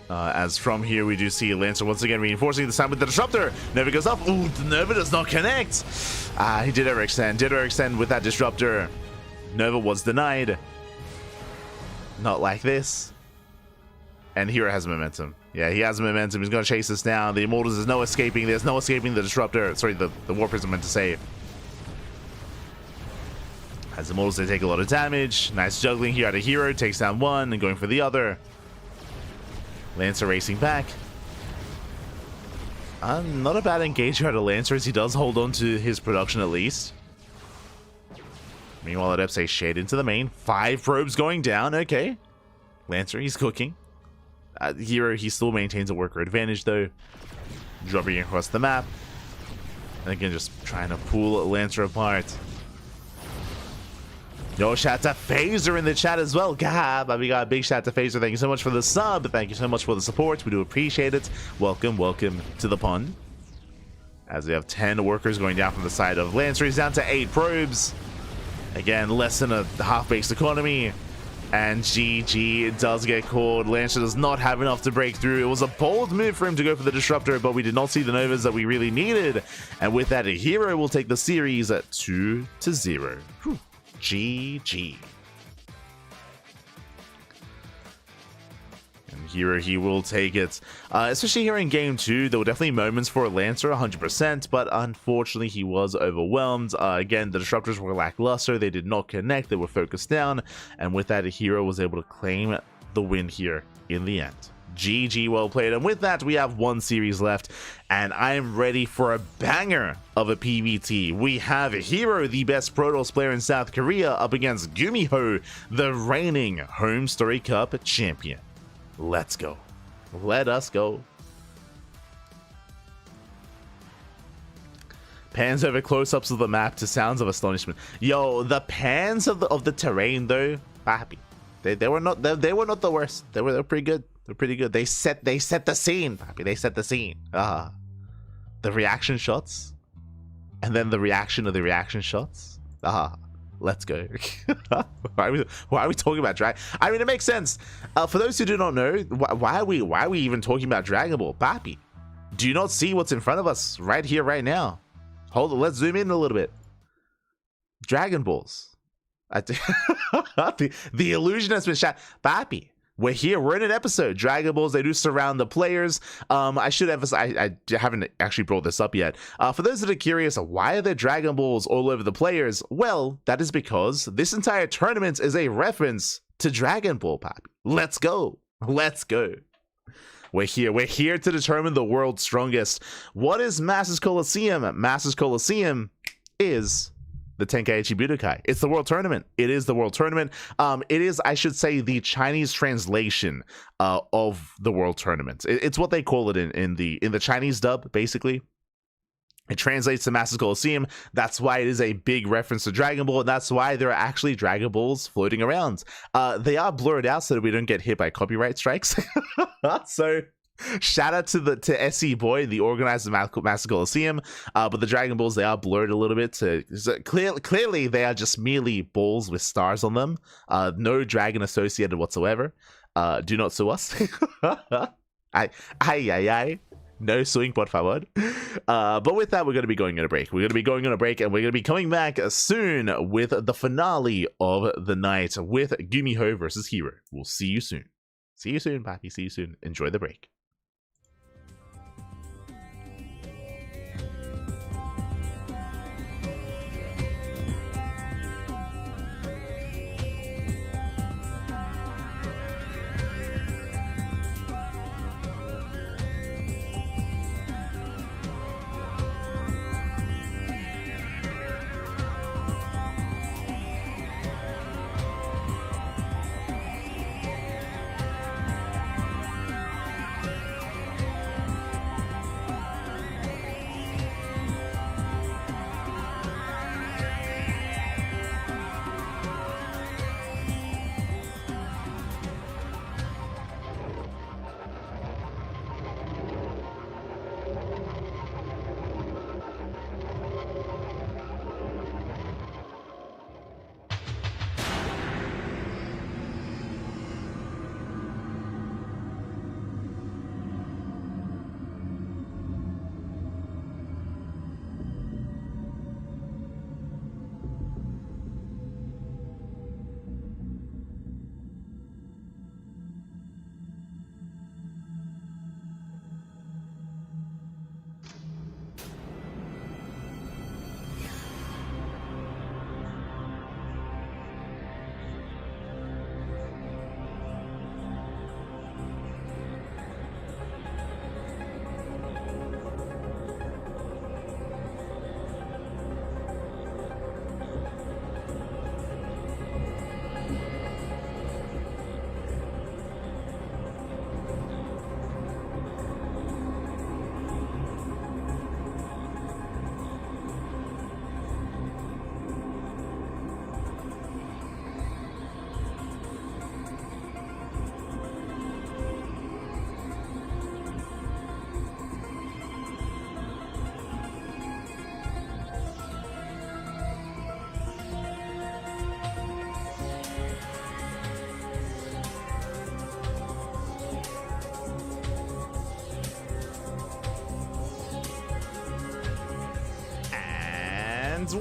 As from here, we do see Lancer once again reinforcing the side with the Disruptor. Nova goes up. Ooh, Nova does not connect. He did overextend. Did overextend with that Disruptor. Nova was denied. Not like this. And herO has momentum. Yeah, he has momentum. He's going to chase us down. The Immortals, there's no escaping. There's no escaping the Disruptor. Sorry, the War Prism meant to say. As the Immortals, they take a lot of damage. Nice juggling here out of herO. Takes down one and going for the other. Lancer racing back. Not a bad engager out of Lancer as he does hold on to his production at least. Meanwhile, at Epsay shade into the main. 5 probes going down. Okay. Lancer, he's cooking. herO, he still maintains a worker advantage though. Dropping across the map. And again, just trying to pull Lancer apart. Yo, shout out to Phaser in the chat as well. God, we got a big shout out to Phaser. Thank you so much for the sub. Thank you so much for the support. We do appreciate it. Welcome, welcome to the pond. As we have 10 workers going down from the side of Lancer. He's down to 8 probes. Again, less than a half-based economy. And GG does get called. Lancer does not have enough to break through. It was a bold move for him to go for the Disruptor, but we did not see the Novas that we really needed. And with that, herO will take the series at 2-0. Whew. GG. And herO, he will take it. Especially here in game 2, there were definitely moments for Lancer, 100%, but unfortunately he was overwhelmed. Again, the Disruptors were lackluster. They did not connect. They were focused down. And with that, herO was able to claim the win here in the end. GG, well played. And with that, we have 1 series left, and I'm ready for a banger of a PvT. We have herO, the best Protoss player in South Korea, up against GuMiho, the reigning Home Story Cup champion. Let's go. Let us go. Pans over close-ups of the map to sounds of astonishment. Yo, the pans of the terrain though, happy. They were not the worst. They were pretty good. They're pretty good. They set the scene, papi. They set the scene. The reaction shots, and then the reaction of the reaction shots. Let's go. Why are we talking about drag? I mean, it makes sense. For those who do not know, why are we even talking about Dragon Ball, papi? Do you not see what's in front of us right here, right now? Hold on. Let's zoom in a little bit. Dragon Balls. The illusion has been shattered, papi. We're here. We're in an episode. Dragon Balls, they do surround the players. I should emphasize, I haven't actually brought this up yet. For those that are curious, why are there Dragon Balls all over the players? Well, that is because this entire tournament is a reference to Dragon Ball, papi. Let's go. Let's go. We're here. We're here to determine the world's strongest. What is Masters Coliseum? Masters Coliseum is the Tenkaichi Budokai. It's the World Tournament. It is the World Tournament. It is, I should say, the Chinese translation of the World Tournament. It's what they call it in the Chinese dub, basically. It translates to Masters Coliseum. That's why it is a big reference to Dragon Ball, and that's why there are actually Dragon Balls floating around. They are blurred out so that we don't get hit by copyright strikes. So shout out to SCBoy, the organizer of Master Coliseum. But the Dragon Balls, they are blurred a little bit. So clearly, they are just merely balls with stars on them. No dragon associated whatsoever. Do not sue us. No suing, por favor. But with that, we're going to be going on a break. We're going to be going on a break, and we're going to be coming back soon with the finale of the night with GuMiho versus herO. We'll see you soon. See you soon, papi. See you soon. Enjoy the break.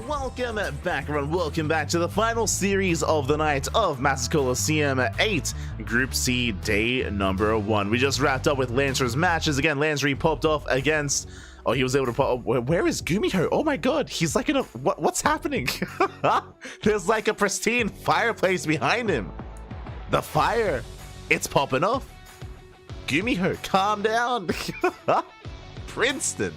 Welcome back, everyone. Welcome back to the final series of the night of Masters Coliseum 8, Group C, day number 1. We just wrapped up with Lancer's matches. Again, Lancer popped off against... Oh, he was able to pop... Where is GuMiho? Oh my god, he's like in a... What's happening? There's like a pristine fireplace behind him. The fire, it's popping off. GuMiho, calm down. Princeton.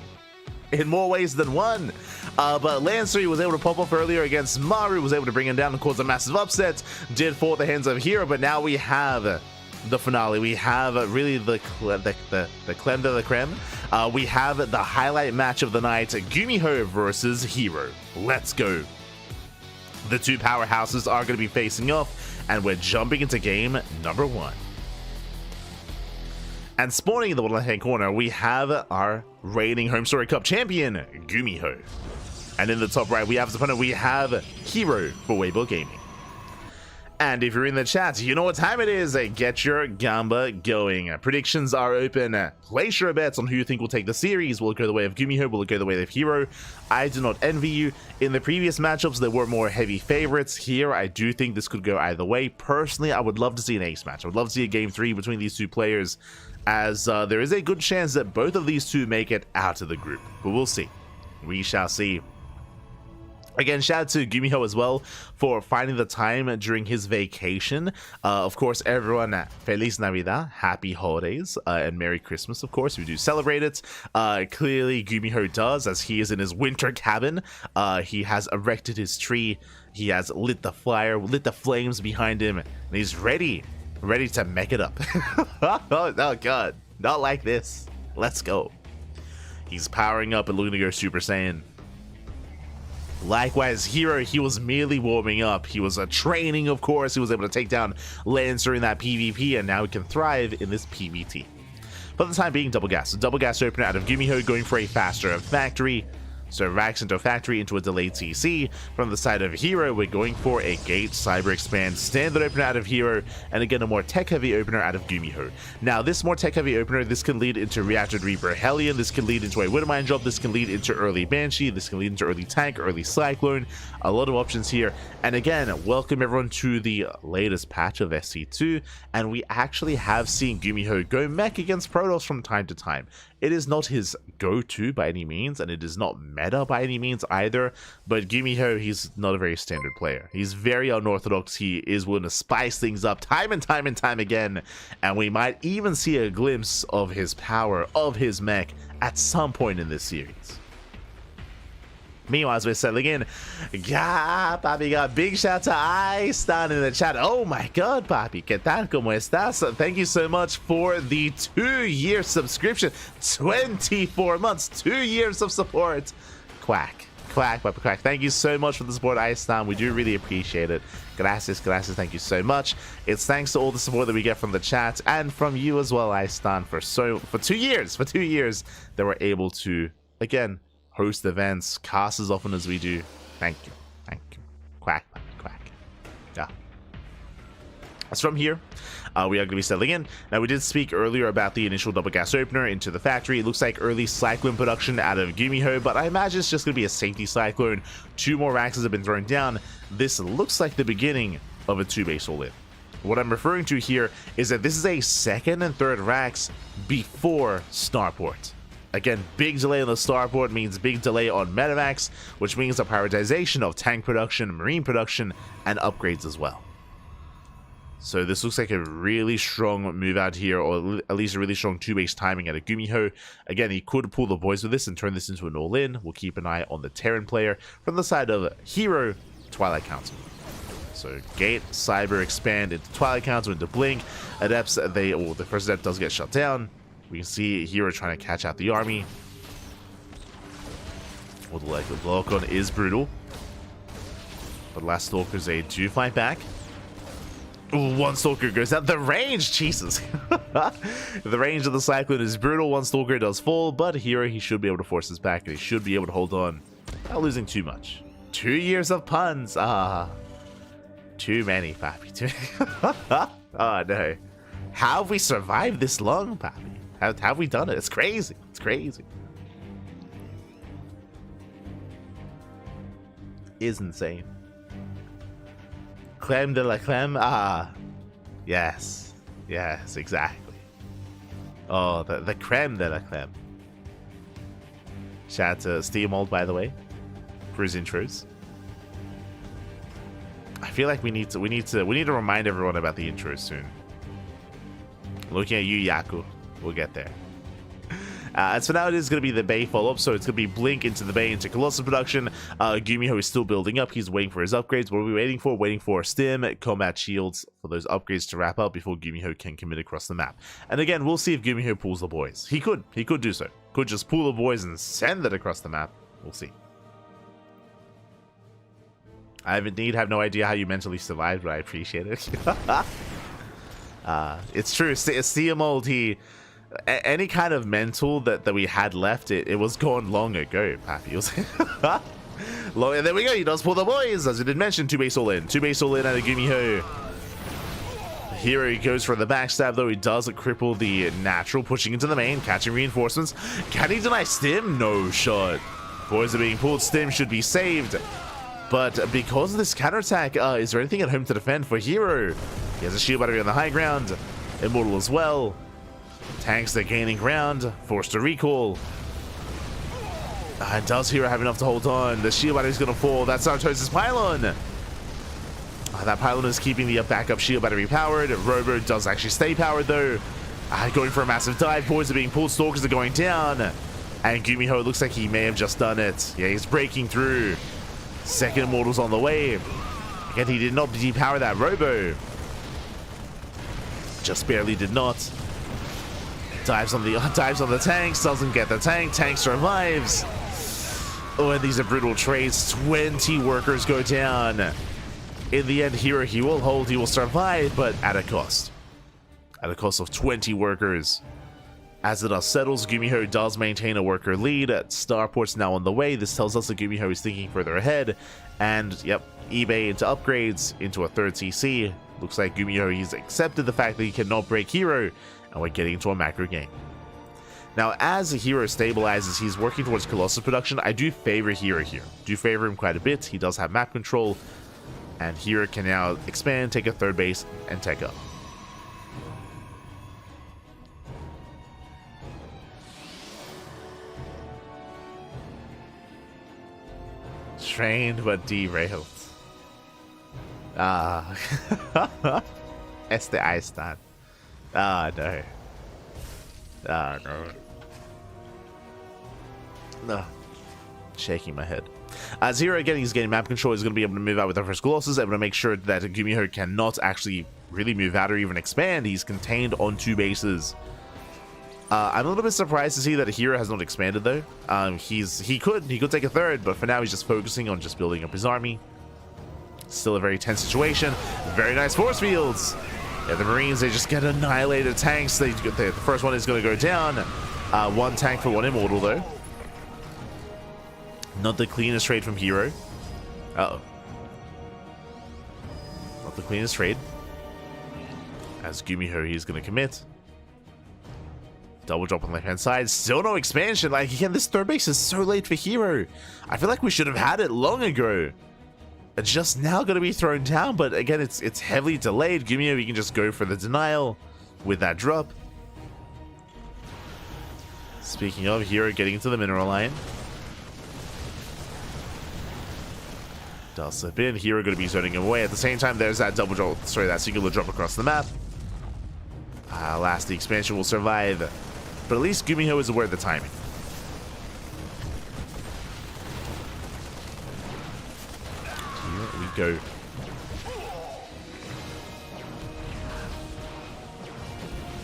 In more ways than one. But Lancer was able to pop off earlier against Maru, was able to bring him down and cause a massive upset, did fall at the hands of herO, but now we have the finale. We have really the creme de la creme. We have the highlight match of the night, GuMiho versus herO. Let's go. The two powerhouses are going to be facing off, and we're jumping into game number 1. And spawning in the bottom left-hand corner, we have our reigning Home Story Cup champion, GuMiho. And in the top right, we have as opponent, we have herO for Weibo Gaming. And if you're in the chat, you know what time it is. Get your gamba going. Predictions are open. Place your bets on who you think will take the series. Will it go the way of GuMiho? Will it go the way of herO? I do not envy you. In the previous matchups, there were more heavy favorites. Here, I do think this could go either way. Personally, I would love to see an ace match. I would love to see a game 3 between these two players, as there is a good chance that both of these two make it out of the group. But we'll see. We shall see. Again, shout out to GuMiho as well for finding the time during his vacation. Of course, everyone, Feliz Navidad, happy holidays, and Merry Christmas, of course. We do celebrate it. Clearly, GuMiho does, as he is in his winter cabin. He has erected his tree. He has lit the fire, lit the flames behind him, and he's ready to mech it up. Oh, God, not like this. Let's go. He's powering up and looking to go Super Saiyan. Likewise, herO, he was merely warming up. He was training, of course. He was able to take down Lancer in that PvP, and now he can thrive in this PvT. For the time being, double gas. A double gas opener out of GuMiho, going for a faster factory. So racks into a factory into a delayed CC. From the side of herO, we're going for a Gate Cyber Expand standard opener out of herO, and again a more tech-heavy opener out of GuMiho. Now, this more tech-heavy opener, this can lead into Reactor Reaper Hellion, this can lead into a Widowmine job, this can lead into early Banshee, this can lead into early Tank, early Cyclone. A lot of options here. And again, welcome everyone to the latest patch of SC2, and we actually have seen GuMiho go mech against Protoss from time to time. It is not his go-to by any means, and it is not meta by any means either, but GuMiho, he's not a very standard player. He's very unorthodox. He is willing to spice things up time and time again, and we might even see a glimpse of his power, of his mech, at some point in this series. Meanwhile, as we're settling in, papi, got big shout out to Istan in the chat. Oh my god, papi, ¿qué tal? ¿Cómo estás? Thank you so much for the 2-year subscription. 24 months, 2 years of support. Quack, Quack, Papa Quack. Thank you so much for the support, Iceland. We do really appreciate it. Gracias, gracias. Thank you so much. It's thanks to all the support that we get from the chat and from you as well, Iceland, for 2 years. For 2 years that we're able to, again, host events, cast as often as we do. Thank you. Thank you. Quack, Papa Quack. Yeah. As from here, we are going to be settling in. Now, we did speak earlier about the initial double gas opener into the factory. It looks like early cyclone production out of GuMiho, but I imagine it's just going to be a safety cyclone. 2 more racks have been thrown down. This looks like the beginning of a 2-base all-in. What I'm referring to here is that this is a 2nd and 3rd racks before Starport. Again, big delay on the starport means big delay on medevacs, which means a prioritization of tank production, marine production, and upgrades as well. So this looks like a really strong move out here, or at least a really strong 2-base timing out of GuMiho. Again, he could pull the boys with this and turn this into an all-in. We'll keep an eye on the Terran player. From the side of herO, Twilight Council. So Gate, Cyber expand into Twilight Council, into Blink. Adepts, the first adept does get shut down. We can see herO trying to catch out the army. Well, the block on is brutal. But last Stalkers, they do fight back. Ooh, 1 Stalker goes out. The range, Jesus. The range of the Cyclone is brutal. 1 Stalker does fall, but herO, he should be able to force his back, and he should be able to hold on. Not losing too much. 2 years of puns. Ah. Too many, Pappy. Oh, no. How have we survived this long, Pappy? How have we done it? It's crazy. It's crazy. Is insane. Creme de la creme. Ah, yes, yes, exactly. Oh, the creme de la creme. Shout out to SteamOld, by the way, for his intros. I feel like we need to remind everyone about the intros soon. Looking at you, Yaku. We'll get there. And so now it is going to be the Bay follow-up, so it's going to be Blink into the Bay, into Colossal production. GuMiho is still building up. He's waiting for his upgrades. What are we waiting for? Waiting for Stim, Combat Shields, for those upgrades to wrap up before GuMiho can commit across the map. And again, we'll see if GuMiho pulls the boys. He could do so. Could just pull the boys and send it across the map. We'll see. I have no idea how you mentally survived, but I appreciate it. It's true. SteamOld, any kind of mental that we had left, it was gone long ago, Pappy. And there we go. He does pull the boys, as I did mention. 2-base all in. 2-base all in out of GuMiho. herO goes for the backstab, though. He does cripple the natural, pushing into the main, catching reinforcements. Can he deny Stim? No shot. Boys are being pulled. Stim should be saved. But because of this counterattack, is there anything at home to defend for herO? He has a shield battery on the high ground. Immortal as well. Tanks, they're gaining ground. Forced to recall. Does herO have enough to hold on? The shield battery is going to fall. That's Sartos' pylon. That pylon is keeping the backup shield battery powered. Robo does actually stay powered, though. Going for a massive dive. Boys are being pulled. Stalkers are going down. And GuMiho looks like he may have just done it. Yeah, he's breaking through. Second Immortal's on the way. Again, he did not depower that Robo. Just barely did not. Dives on the tanks, doesn't get the tank. Tank survives. Oh, and these are brutal trades. 20 workers go down. In the end, herO, he will hold, he will survive, but at a cost. At a cost of 20 workers. As the dust settles, GuMiho does maintain a worker lead. Starport's now on the way. This tells us that GuMiho is thinking further ahead. And, yep, eBay into upgrades, into a 3rd CC. Looks like GuMiho, he's accepted the fact that he cannot break herO, and we're getting into a macro game. Now, as herO stabilizes, he's working towards Colossus production. I do favor herO here. Do favor him quite a bit. He does have map control, and herO can now expand, take a 3rd base, and take up. Trained but derailed. Este Iceland. No. No. No. Shaking my head. As herO again, he's getting map control. He's going to be able to move out with the first Colossus, able to make sure that GuMiho cannot actually really move out or even expand. He's contained on 2 bases. I'm a little bit surprised to see that herO has not expanded though. He could take a third, but for now he's just focusing on just building up his army. Still a very tense situation. Very nice force fields. Yeah, the Marines, they just get annihilated tanks. The first one is going to go down. One tank for one immortal though. Not the cleanest trade from herO. Uh-oh. Not the cleanest trade. As GuMiho, he's going to commit. Double drop on the left hand side. Still no expansion. Like, again, this third base is so late for herO. I feel like we should have had it long ago. It's just now going to be thrown down. But again, it's heavily delayed. GuMiho, you can just go for the denial with that drop. Speaking of, herO getting into the mineral line. Does slip in. herO going to be zoning him away. At the same time, there's that double drop. Sorry, that singular drop across the map. Last, the expansion will survive. But at least GuMiho is aware of the timing. Here we go.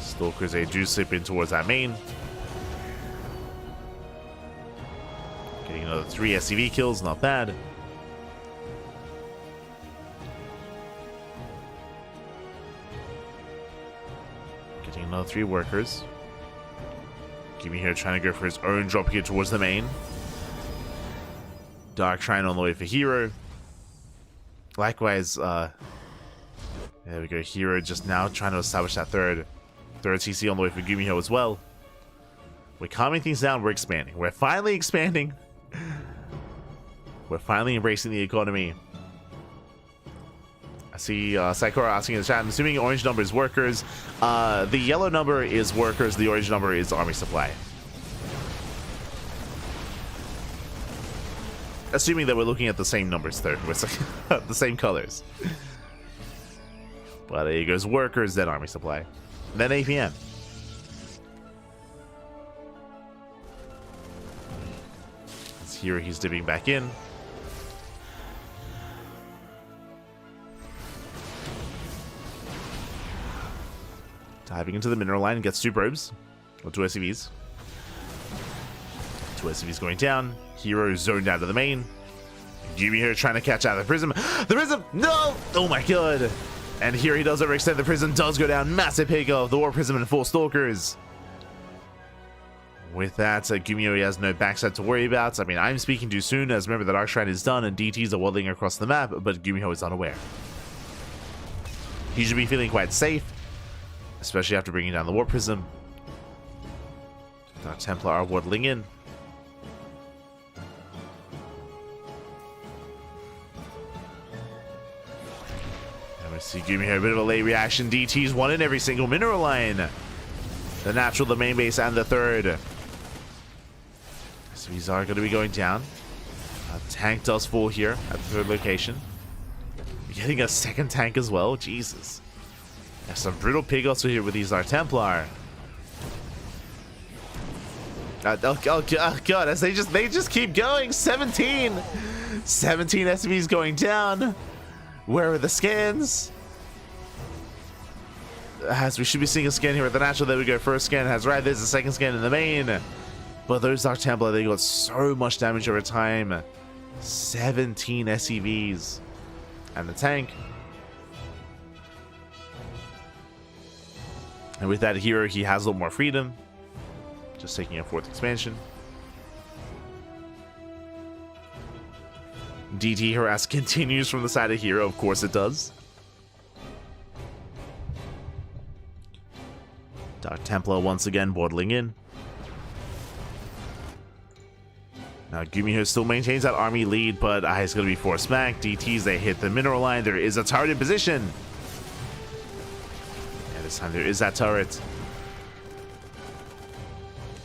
Stalkers, they do slip in towards that main. Getting another 3 SCV kills, not bad. Getting another 3 workers. GuMiho trying to go for his own drop here towards the main. Dark Shrine on the way for herO. Likewise, there we go. herO just now trying to establish that third CC on the way for GuMiho as well. We're calming things down. We're expanding. We're finally expanding. We're finally embracing the economy. I see Sakura asking in the chat, I'm assuming orange number is workers. The yellow number is workers. The orange number is army supply. Assuming that we're looking at the same numbers though. The same colors. But there goes workers, then army supply. Then APM. Here he's dipping back in. Diving into the mineral line, gets 2 probes. Or 2 SCVs. 2 SCVs going down. herO zoned out of the main. GuMiho trying to catch out of the prism. The prism! No! Oh my god! And here he does overextend. The prism does go down. Massive pick off the war prism and 4 stalkers. With that, GuMiho has no backside to worry about. I mean, I'm speaking too soon, as remember that Dark Shrine is done and DTs are waddling across the map, but GuMiho is unaware. He should be feeling quite safe, especially after bringing down the War Prism. Dark Templar are waddling in. And we see GuMiho, a bit of a late reaction. DTs one in every single mineral line. The natural, the main base, and the third. So these are going to be going down. Tank does fall here at the third location. We're getting a second tank as well. Jesus. There's some brutal pig-offs here with these Dark Templar. Oh god, as they just keep going. 17 SCVs going down. Where are the scans? As we should be seeing a scan here at the natural. There we go. First scan has right. There's the second scan in the main. But those Dark Templar, they got so much damage over time. 17 SCVs. And the tank. And with that herO, he has a little more freedom. Just taking a 4th expansion. DT harass continues from the side of herO. Of course it does. Dark Templar once again waddling in. Now GuMiho still maintains that army lead, but it's going to be forced back. DTs, they hit the mineral line. There is a turret in position. And this time there is that turret.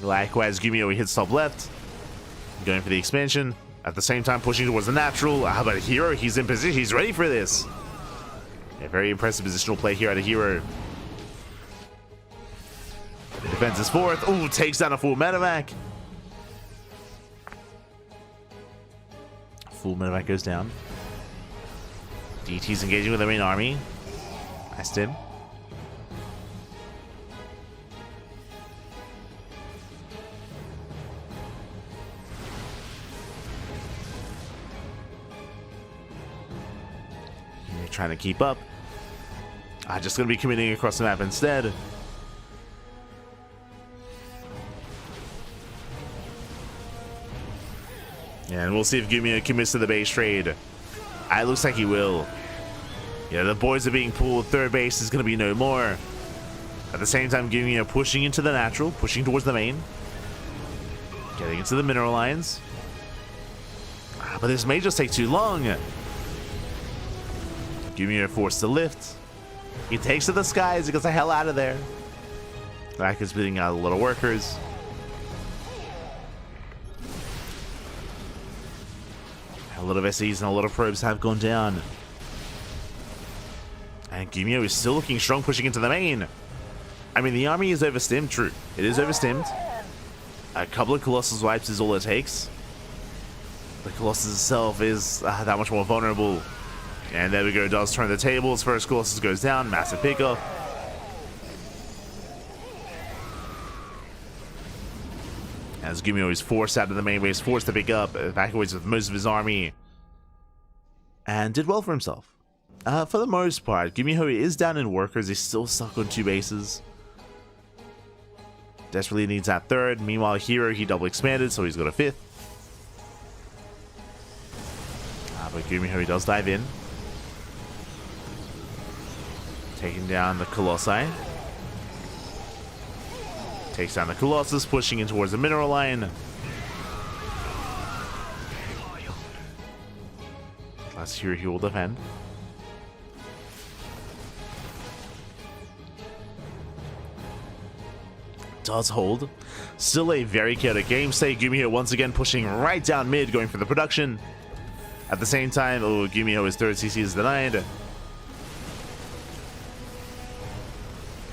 Likewise, GuMiho, he hits top left. Going for the expansion. At the same time, pushing towards the natural. How about herO? He's in position. He's ready for this. A very impressive positional play here out of herO. Defends his 4th. Ooh, takes down a full medevac. Full medevac goes down. DT's engaging with the main army. Nice him. trying to keep up. Just going to be committing across the map instead. And we'll see if GuMiho commits to the base trade. It looks like he will. Yeah, the boys are being pulled. Third base is going to be no more. At the same time, GuMiho pushing into the natural, pushing towards the main. Getting into the mineral lines. But this may just take too long. GuMiho forced to lift. He takes to the skies. He gets the hell out of there. Back is beating out a lot of workers. A lot of SEs and a lot of probes have gone down. And GuMiho is still looking strong, pushing into the main. I mean, the army is overstimmed, true. It is overstimmed. A couple of Colossus wipes is all it takes. The Colossus itself is that much more vulnerable. And there we go, does turn the tables. First Colossus goes down, massive pickoff. As GuMiho is forced out of the main base, forced to pick up, evacuates with most of his army. And did well for himself. For the most part, GuMiho is down in workers. He's still stuck on 2 bases. Desperately needs that third. Meanwhile, herO, he double expanded, so he's got a 5th. But GuMiho, he does dive in. Taking down the Colossi. Takes down the Colossus, pushing in towards the mineral line. Last herO, he will defend. Does hold. Still a very chaotic game state. GuMiho once again pushing right down mid, going for the production. At the same time, GuMiho, his third CC is denied.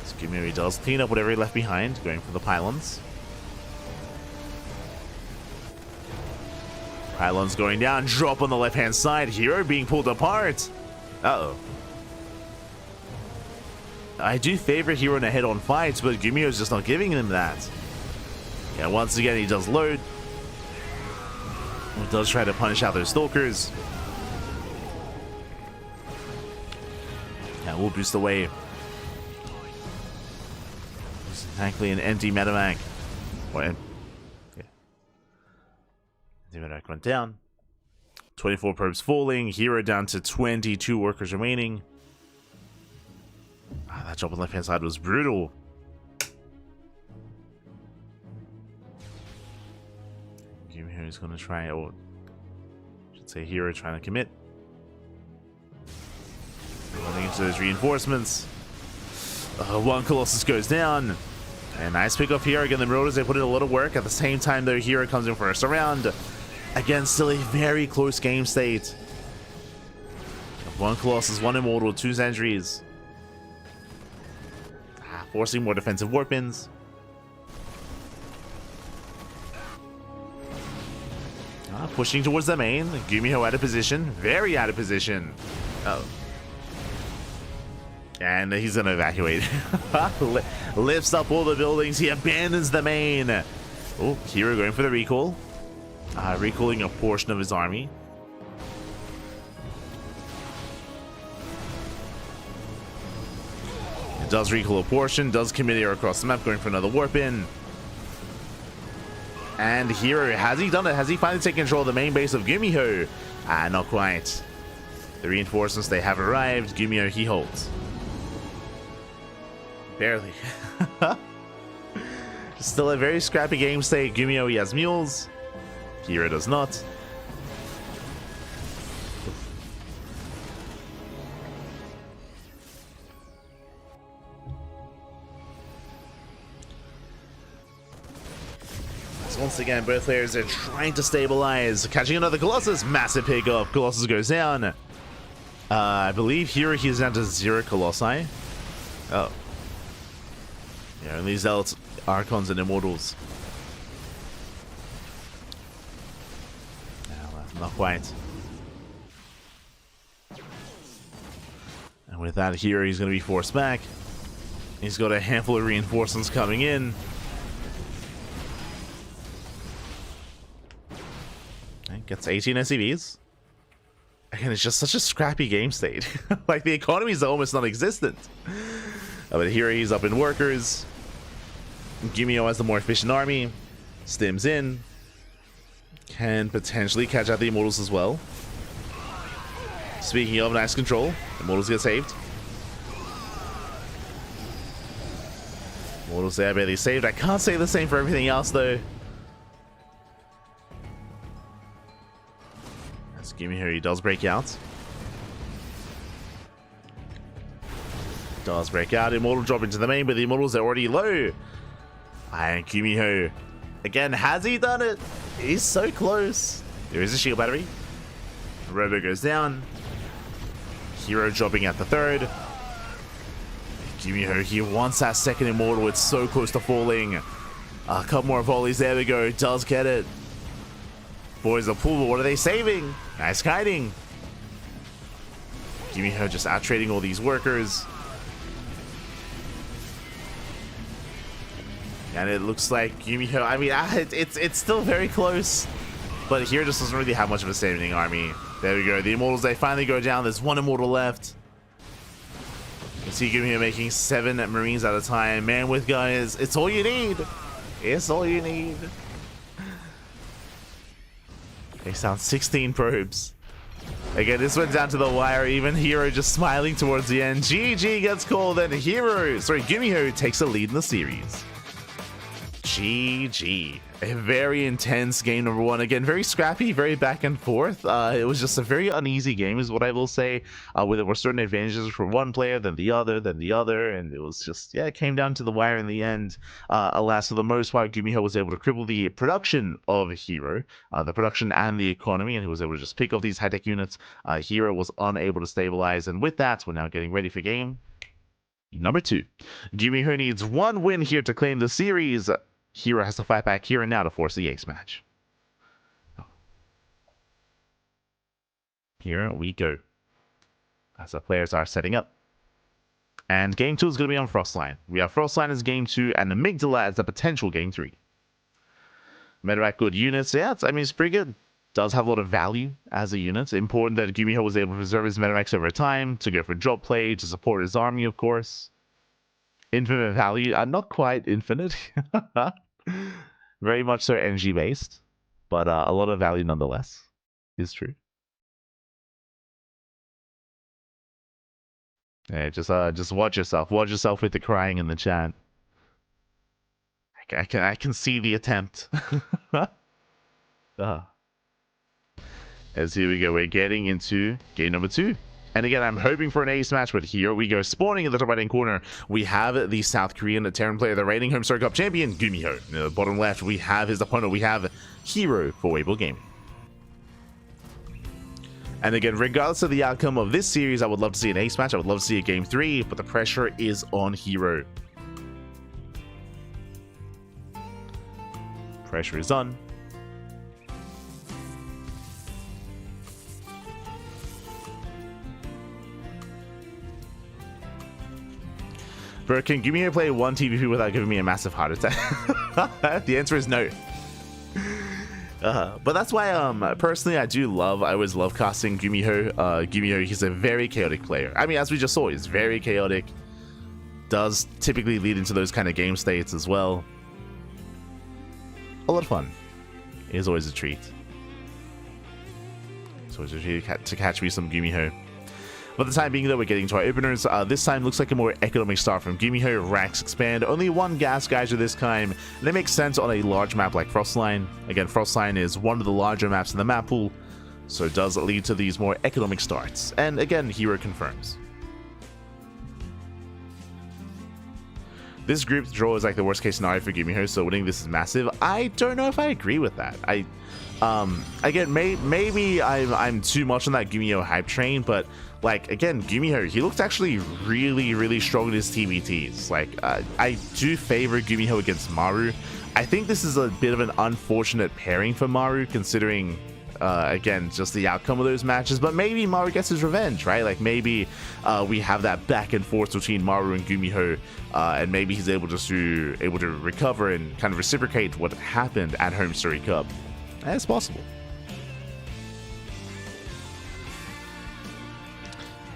So GuMiho, he does clean up whatever he left behind, going for the pylons. Pylons going down, drop on the left-hand side. herO being pulled apart. Uh-oh. I do favor herO in a head-on fight, but GuMiho is just not giving him that. Yeah, once again, he does load. He does try to punish out those stalkers. Yeah, we'll boost away. Thankfully, an empty medevac. Yeah. The medevac went down. 24 probes falling. herO down to 22 workers remaining. That job on the left-hand side was brutal. GuMiho is going to try, or I should say herO trying to commit. Running into those reinforcements. One Colossus goes down. And nice pick off here. Again, the Marauders, they put in a lot of work. At the same time, though, herO comes in first around. Again, still a very close game state. One Colossus, one Immortal, 2 Sentries. Forcing more defensive warp-ins. Pushing towards the main. GuMiho out of position. Very out of position. Oh. And he's going to evacuate. Lifts up all the buildings. He abandons the main. Oh, herO going for the recall. Recalling a portion of his army. Does recall a portion, does commit here across the map, going for another warp in. And herO, has he done it? Has he finally taken control of the main base of GuMiho? Not quite. The reinforcements, they have arrived. GuMiho, he holds. Barely. Still a very scrappy game state. GuMiho, he has mules. herO does not. Once again, both players are trying to stabilize. Catching another Colossus. Massive pick off. Colossus goes down. I believe here he's down to 0 Colossi. Oh. Yeah, only Zealots, Archons, and Immortals. Not quite. And with that, here he's going to be forced back. He's got a handful of reinforcements coming in. Gets 18 SCVs. again, it's just such a scrappy game state. Like, the economy is almost non-existent. But here he's up in workers. GuMiho has the more efficient army. Stims in. Can potentially catch out the Immortals as well. Speaking of, nice control. Immortals get saved. Immortals there barely saved. I can't say the same for everything else, though. As GuMiho, he does break out. Does break out. Immortal drop into the main, but the Immortals are already low. And GuMiho, again, has he done it? He's so close. There is a shield battery. Robo goes down. herO dropping at the third. GuMiho, he wants that second Immortal. It's so close to falling. A couple more volleys. There we go. Does get it. Boys are pulled. What are they saving? Nice kiting. GuMiho just out trading all these workers. And it looks like GuMiho, I mean, it's still very close. But here just doesn't really have much of a saving army. There we go. The Immortals, they finally go down. There's one Immortal left. You can see GuMiho making 7 Marines at a time. Man with gun is, it's all you need. It's all you need. They sound 16 probes. Again, this went down to the wire. Even herO just smiling towards the end. GG gets called, and GuMiho takes a lead in the series. GG. A very intense game number 1. Again, very scrappy, very back and forth. It was just a very uneasy game is what I will say. Where there were certain advantages for one player, then the other, and it was just, yeah, it came down to the wire in the end. Alas, for the most part, GuMiho was able to cripple the production of herO, the production and the economy, and he was able to just pick off these high-tech units. herO was unable to stabilize, and with that, we're now getting ready for game number 2. GuMiho needs 1 win here to claim the series. herO has to fight back here and now to force the ace match. Here we go. As the players are setting up. And game 2 is going to be on Frostline. We have Frostline as game 2 and Amygdala as the potential game 3. Medorak, good units. Yeah, I mean, it's pretty good. Does have a lot of value as a unit. Important that GuMiho was able to preserve his Medoraks over time, to go for drop play, to support his army, of course. Infinite value, not quite infinite. Very much so NG based, but a lot of value nonetheless is true. Yeah, just watch yourself. Watch yourself with the crying in the chat. I can see the attempt. As here we go, we're getting into game number 2. And again, I'm hoping for an ace match, but here we go. Spawning in the top right-hand corner, we have the South Korean Terran player, the reigning Home Star Cup champion, GuMiho. In the bottom left, we have his opponent. We have herO for Weibo Gaming. And again, regardless of the outcome of this series, I would love to see an ace match. I would love to see a game 3, but the pressure is on herO. Pressure is on. Bro, can GuMiho play 1 TVP without giving me a massive heart attack? The answer is no. But that's why, personally, I always love casting GuMiho. GuMiho, he's a very chaotic player. I mean, as we just saw, he's very chaotic. Does typically lead into those kind of game states as well. A lot of fun. It is always a treat. It's always a treat to catch me some GuMiho. For the time being, though, we're getting to our openers. This time looks like a more economic start from GuMiho. Racks expand. Only 1 gas geyser this time. And it makes sense on a large map like Frostline. Again, Frostline is one of the larger maps in the map pool, so it does lead to these more economic starts. And again, herO confirms. This group draw is like the worst case scenario for GuMiho, so winning this is massive. I don't know if I agree with that. Again, maybe I'm too much on that GuMiho hype train, but like, again, GuMiho, he looks actually really strong in his TBTs. Like, I do favor GuMiho against Maru. I think this is a bit of an unfortunate pairing for Maru, considering, again, just the outcome of those matches. But maybe Maru gets his revenge, right? Like, maybe we have that back and forth between Maru and GuMiho, and maybe he's able to recover and kind of reciprocate what happened at Home Story Cup. That's possible.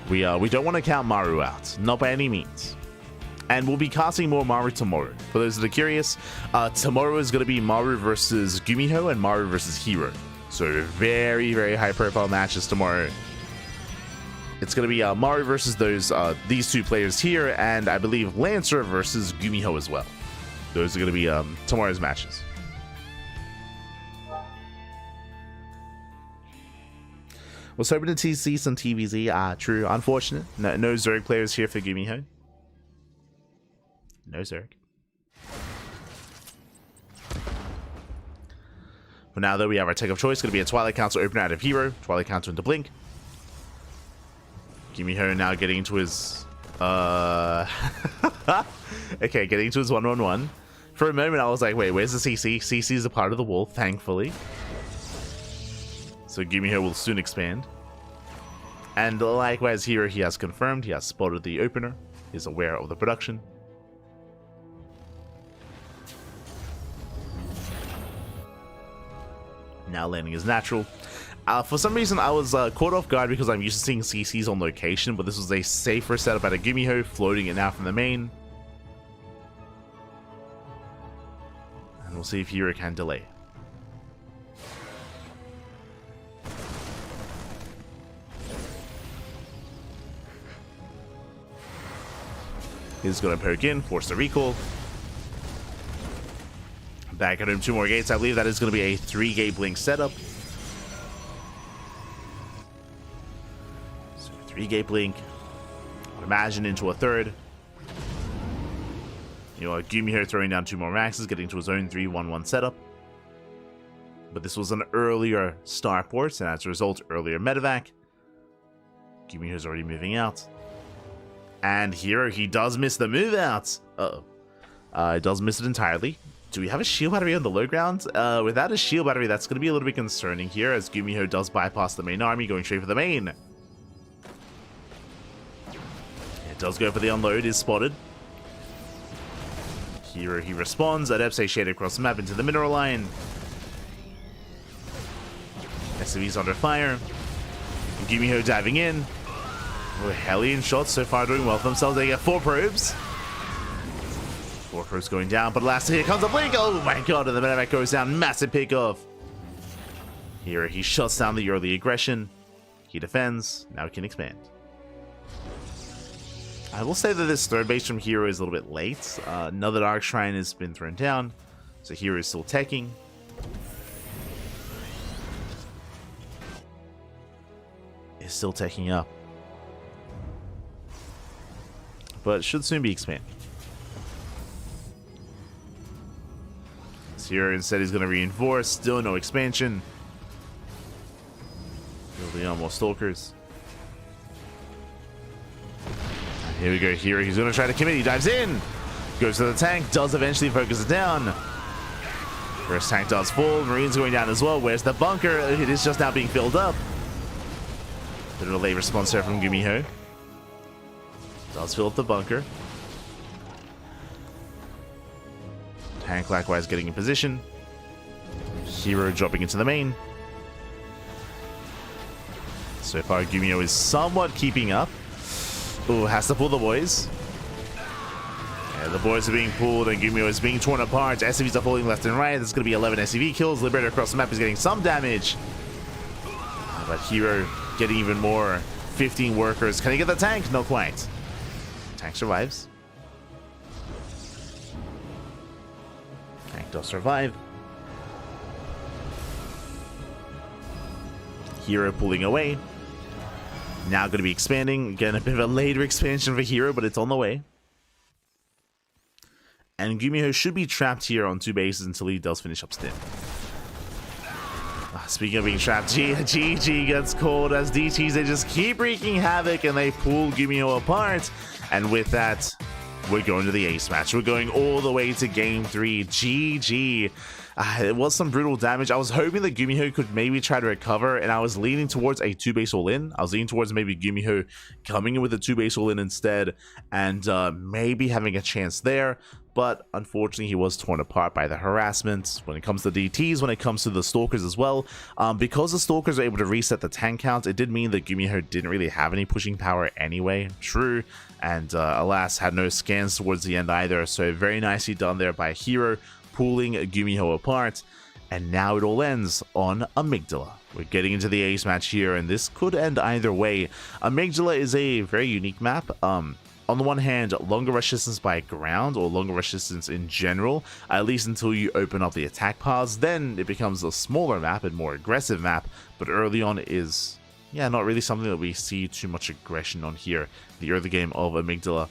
We don't want to count Maru out, not by any means. And we'll be casting more Maru tomorrow. For those that are curious, tomorrow is going to be Maru versus GuMiho and Maru versus herO. So very, very high profile matches tomorrow. It's going to be Maru versus these two players here, and I believe Lancer versus GuMiho as well. Those are going to be tomorrow's matches. Was hoping to see some TVZ. True. Unfortunate. No Zerg players here for GuMiho. No Zerg. For now, though, we have our tech of choice. Going to be a Twilight Council opener out of herO. Twilight Council into Blink. GuMiho now getting into his... okay, getting into his 1-1-1. For a moment, I was like, wait, where's the CC? CC is a part of the wall, thankfully. So GuMiho will soon expand. And likewise here, he has confirmed, he has spotted the opener. He's aware of the production. Now landing is natural. For some reason, I was caught off guard because I'm used to seeing CCs on location, but this was a safer setup at a GuMiho, floating it now from the main. And we'll see if herO can delay. He's going to poke in, force the recall. Back at him 2 more gates. I believe that is going to be a 3-gate blink setup. So 3-gate blink. I would imagine into a 3rd. You know, GuMiho throwing down 2 more maxes, getting to his own 3-1-1 setup. But this was an earlier starport, and as a result, earlier medevac. GuMiho's already moving out. And herO, he does miss the move out. He does miss it entirely. Do we have a shield battery on the low ground? Without a shield battery, that's going to be a little bit concerning here, as GuMiho does bypass the main army, going straight for the main. It does go for the unload, is spotted. herO, he responds. Adepts shade across the map into the mineral line. SCB's under fire. GuMiho diving in. Oh, Hellion shots so far doing well for themselves. They get 4 probes. 4 probes going down, but last here comes a blink. Oh my god, and the medevac goes down. Massive pick off. herO, he shuts down the early aggression. He defends. Now he can expand. I will say that this 3rd base from herO is a little bit late. Another Dark Shrine has been thrown down, so herO is still teching. Is still teching up. But should soon be expanded. herO instead is going to reinforce. Still no expansion. Building on more stalkers. And here we go. herO, he's going to try to commit. He dives in. Goes to the tank. Does eventually focus it down. First tank does fall. Marine's going down as well. Where's the bunker? It is just now being filled up. Bit of a late response there from GuMiho. Does fill up the bunker. Tank likewise getting in position. herO dropping into the main. So far GuMiho is somewhat keeping up. Ooh, has to pull the boys. Yeah, the boys are being pulled and GuMiho is being torn apart. SCVs are falling left and right. There's going to be 11 SCV kills. Liberator across the map is getting some damage. But herO getting even more. 15 workers. Can he get the tank? Not quite. Tank survives. Tank does survive. herO pulling away. Now going to be expanding. Again, a bit of a later expansion for herO, but it's on the way. And GuMiho should be trapped here on 2 bases until he does finish up Stim. Speaking of being trapped, GG gets called as DTs. They just keep wreaking havoc and they pull GuMiho apart. And with that, we're going to the ace match. We're going all the way to game 3. GG. It was some brutal damage. I was hoping that GuMiho could maybe try to recover, and I was leaning towards a 2-base all-in. I was leaning towards maybe GuMiho coming in with a 2-base all-in instead, and maybe having a chance there. but unfortunately he was torn apart by the harassment. When it comes to DTs, when it comes to the Stalkers as well, because the Stalkers are able to reset the tank count, it did mean that GuMiho didn't really have any pushing power anyway. True, and alas, had no scans towards the end either, so very nicely done there by herO, pulling GuMiho apart. And now it all ends on Amygdala. We're getting into the ace match here, and this could end either way. Amygdala is a very unique map. On the one hand, longer resistance by ground, or longer resistance in general, at least until you open up the attack paths. Then it becomes a smaller map and more aggressive map, but early on is, yeah, not really something that we see too much aggression on here. The early game of Amygdala.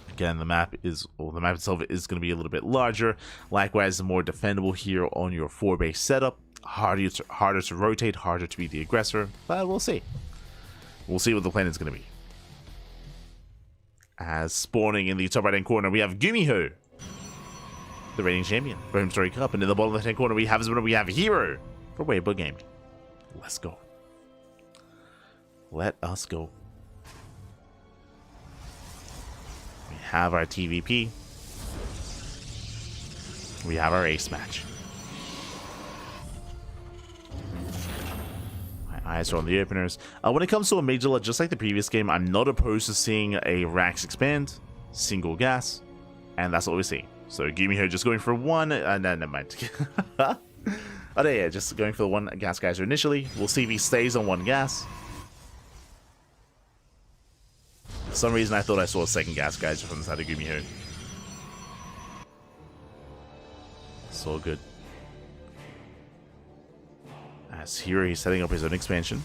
Again, the map itself is going to be a little bit larger. Likewise, more defendable here on your 4-base setup. Harder to rotate, harder to be the aggressor, but we'll see. We'll see what the plan is going to be. As spawning in the top right-hand corner, we have GuMiho, the reigning champion for Home Story Cup. And in the bottom left-hand corner, we have herO for Weibo Gaming. Let's go. Let us go. We have our TVP. We have our ace match. My eyes are on the openers. When it comes to Amygdala, just like the previous game, I'm not opposed to seeing a Rax expand, single gas, and that's what we see. So GuMiho just going for one. No, never mind. Oh, yeah, just going for the one gas geyser initially. We'll see if he stays on one gas. For some reason, I thought I saw a second gas geyser from the side of GuMiho. It's all good. As here, he's setting up his own expansion.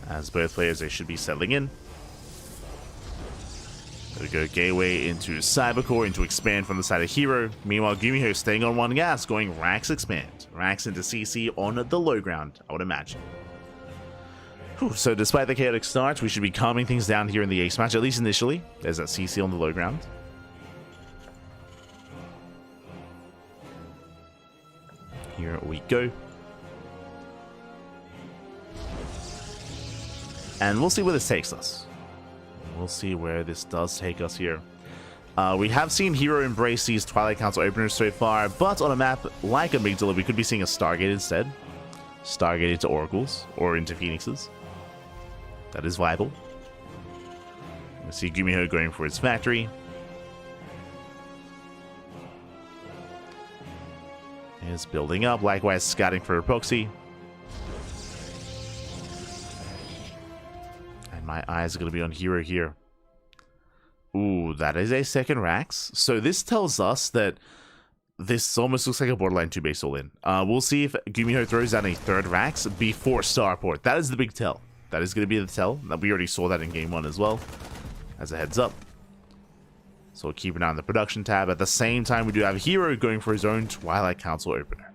As both players, they should be settling in. There we go, Gateway into Cybercore, into expand from the side of herO. Meanwhile, GuMiho staying on one gas, going Rax expand. Rax into CC on the low ground, I would imagine. Whew, so despite the chaotic start, we should be calming things down here in the ace match, at least initially. There's that CC on the low ground. Here we go. And we'll see where this takes us. We'll see where this does take us here. We have seen herO embrace these Twilight Council openers so far, but on a map like Amygdala, we could be seeing a Stargate instead. Stargate into Oracles, or into Phoenixes. That is viable. We see GuMiho going for his factory. Is building up, likewise scouting for a proxy. And my eyes are going to be on herO here. Ooh, that is a second Rax. So this tells us that this almost looks like a borderline 2-base all-in. We'll see if GuMiho throws down a third Rax before Starport. That is the big tell. That is going to be the tell. We already saw that in Game 1 as well, as a heads up. So we'll keep an eye on the production tab. At the same time, we do have herO going for his own Twilight Council opener.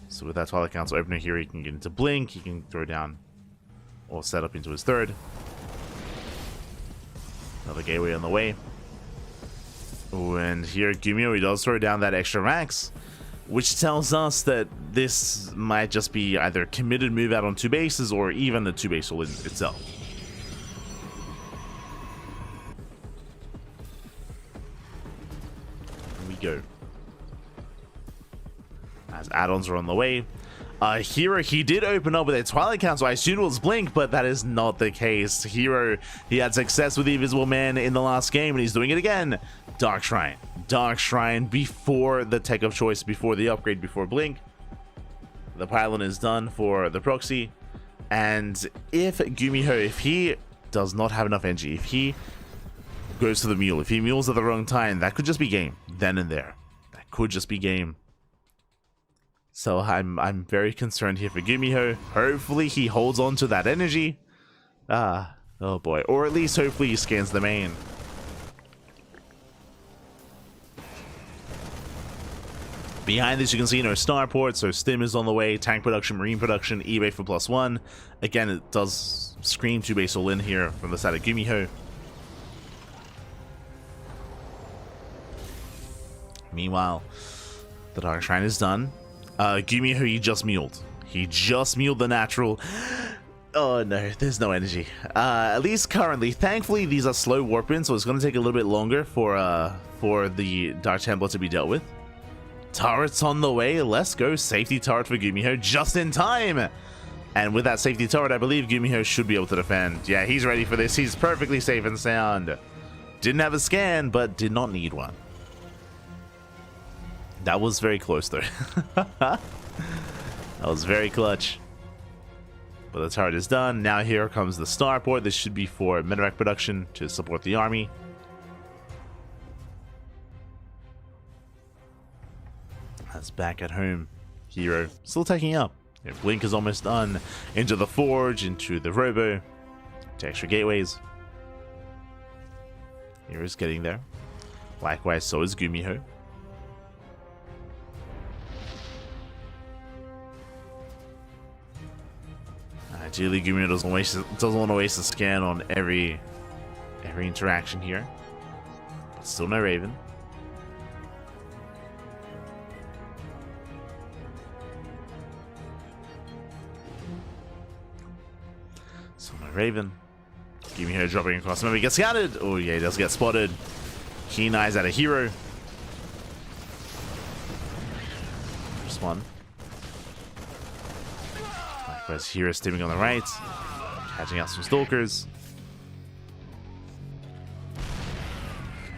So with that Twilight Council opener here, he can get into Blink, he can throw down or set up into his third. Another Gateway on the way. Oh, and here GuMiho, he does throw down that extra Rax, which tells us that this might just be either a committed move out on 2 bases or even the 2-base all-in itself. Go. As add-ons are on the way. herO, he did open up with a Twilight Council. I assumed it was Blink, but that is not the case. herO, he had success with the Invisible Man in the last game, and he's doing it again. Dark Shrine. Dark Shrine before the tech of choice, before the upgrade, before Blink. The pylon is done for the proxy. And if GuMiho, if he does not have enough energy, if he goes to the mule, if he mules at the wrong time, that could just be game then and there. That could just be game. So I'm very concerned here for GuMiho. Hopefully he holds on to that energy. Oh boy. Or at least hopefully he scans the main. Behind this, you can see Starport, so Stim is on the way, tank production, marine production, eBay for +1. Again, it does scream 2-base all-in here from the side of GuMiho. Meanwhile, the Dark Shrine is done. GuMiho, he just muled. He just muled the natural. Oh no, there's no energy. At least currently. Thankfully, these are slow warp-ins, so it's going to take a little bit longer for the Dark Templar to be dealt with. Turret's on the way. Let's go. Safety turret for GuMiho just in time. And with that safety turret, I believe GuMiho should be able to defend. Yeah, he's ready for this. He's perfectly safe and sound. Didn't have a scan, but did not need one. That was very close, though. That was very clutch. But the turret is done. Now here comes the starport. This should be for medevac production to support the army. That's back at home. herO still taking up. Their blink is almost done. Into the forge, into the robo, to extra gateways. hero's getting there. Likewise, so is GuMiho. Ideally, GuMiho doesn't want to waste a scan on every interaction here. But still no Raven. Still no Raven. GuMiho dropping across. Maybe he gets scouted. Oh yeah, he does get spotted. Keen eyes at a herO. First one. Likewise, herO steaming on the right, catching out some stalkers.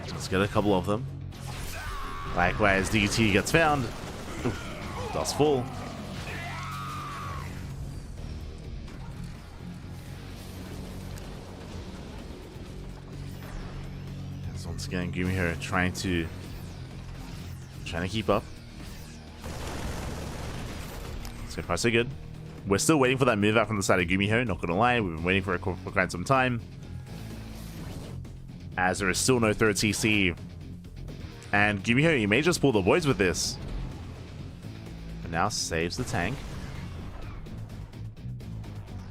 Let's get a couple of them. Likewise, DT gets found. Ooh, does fall. So once again, GuMiho trying to keep up. So far, so good. We're still waiting for that move out from the side of GuMiho, not gonna lie. We've been waiting for it for quite some time. As there is still no third CC. And GuMiho, you may just pull the boys with this. But now saves the tank.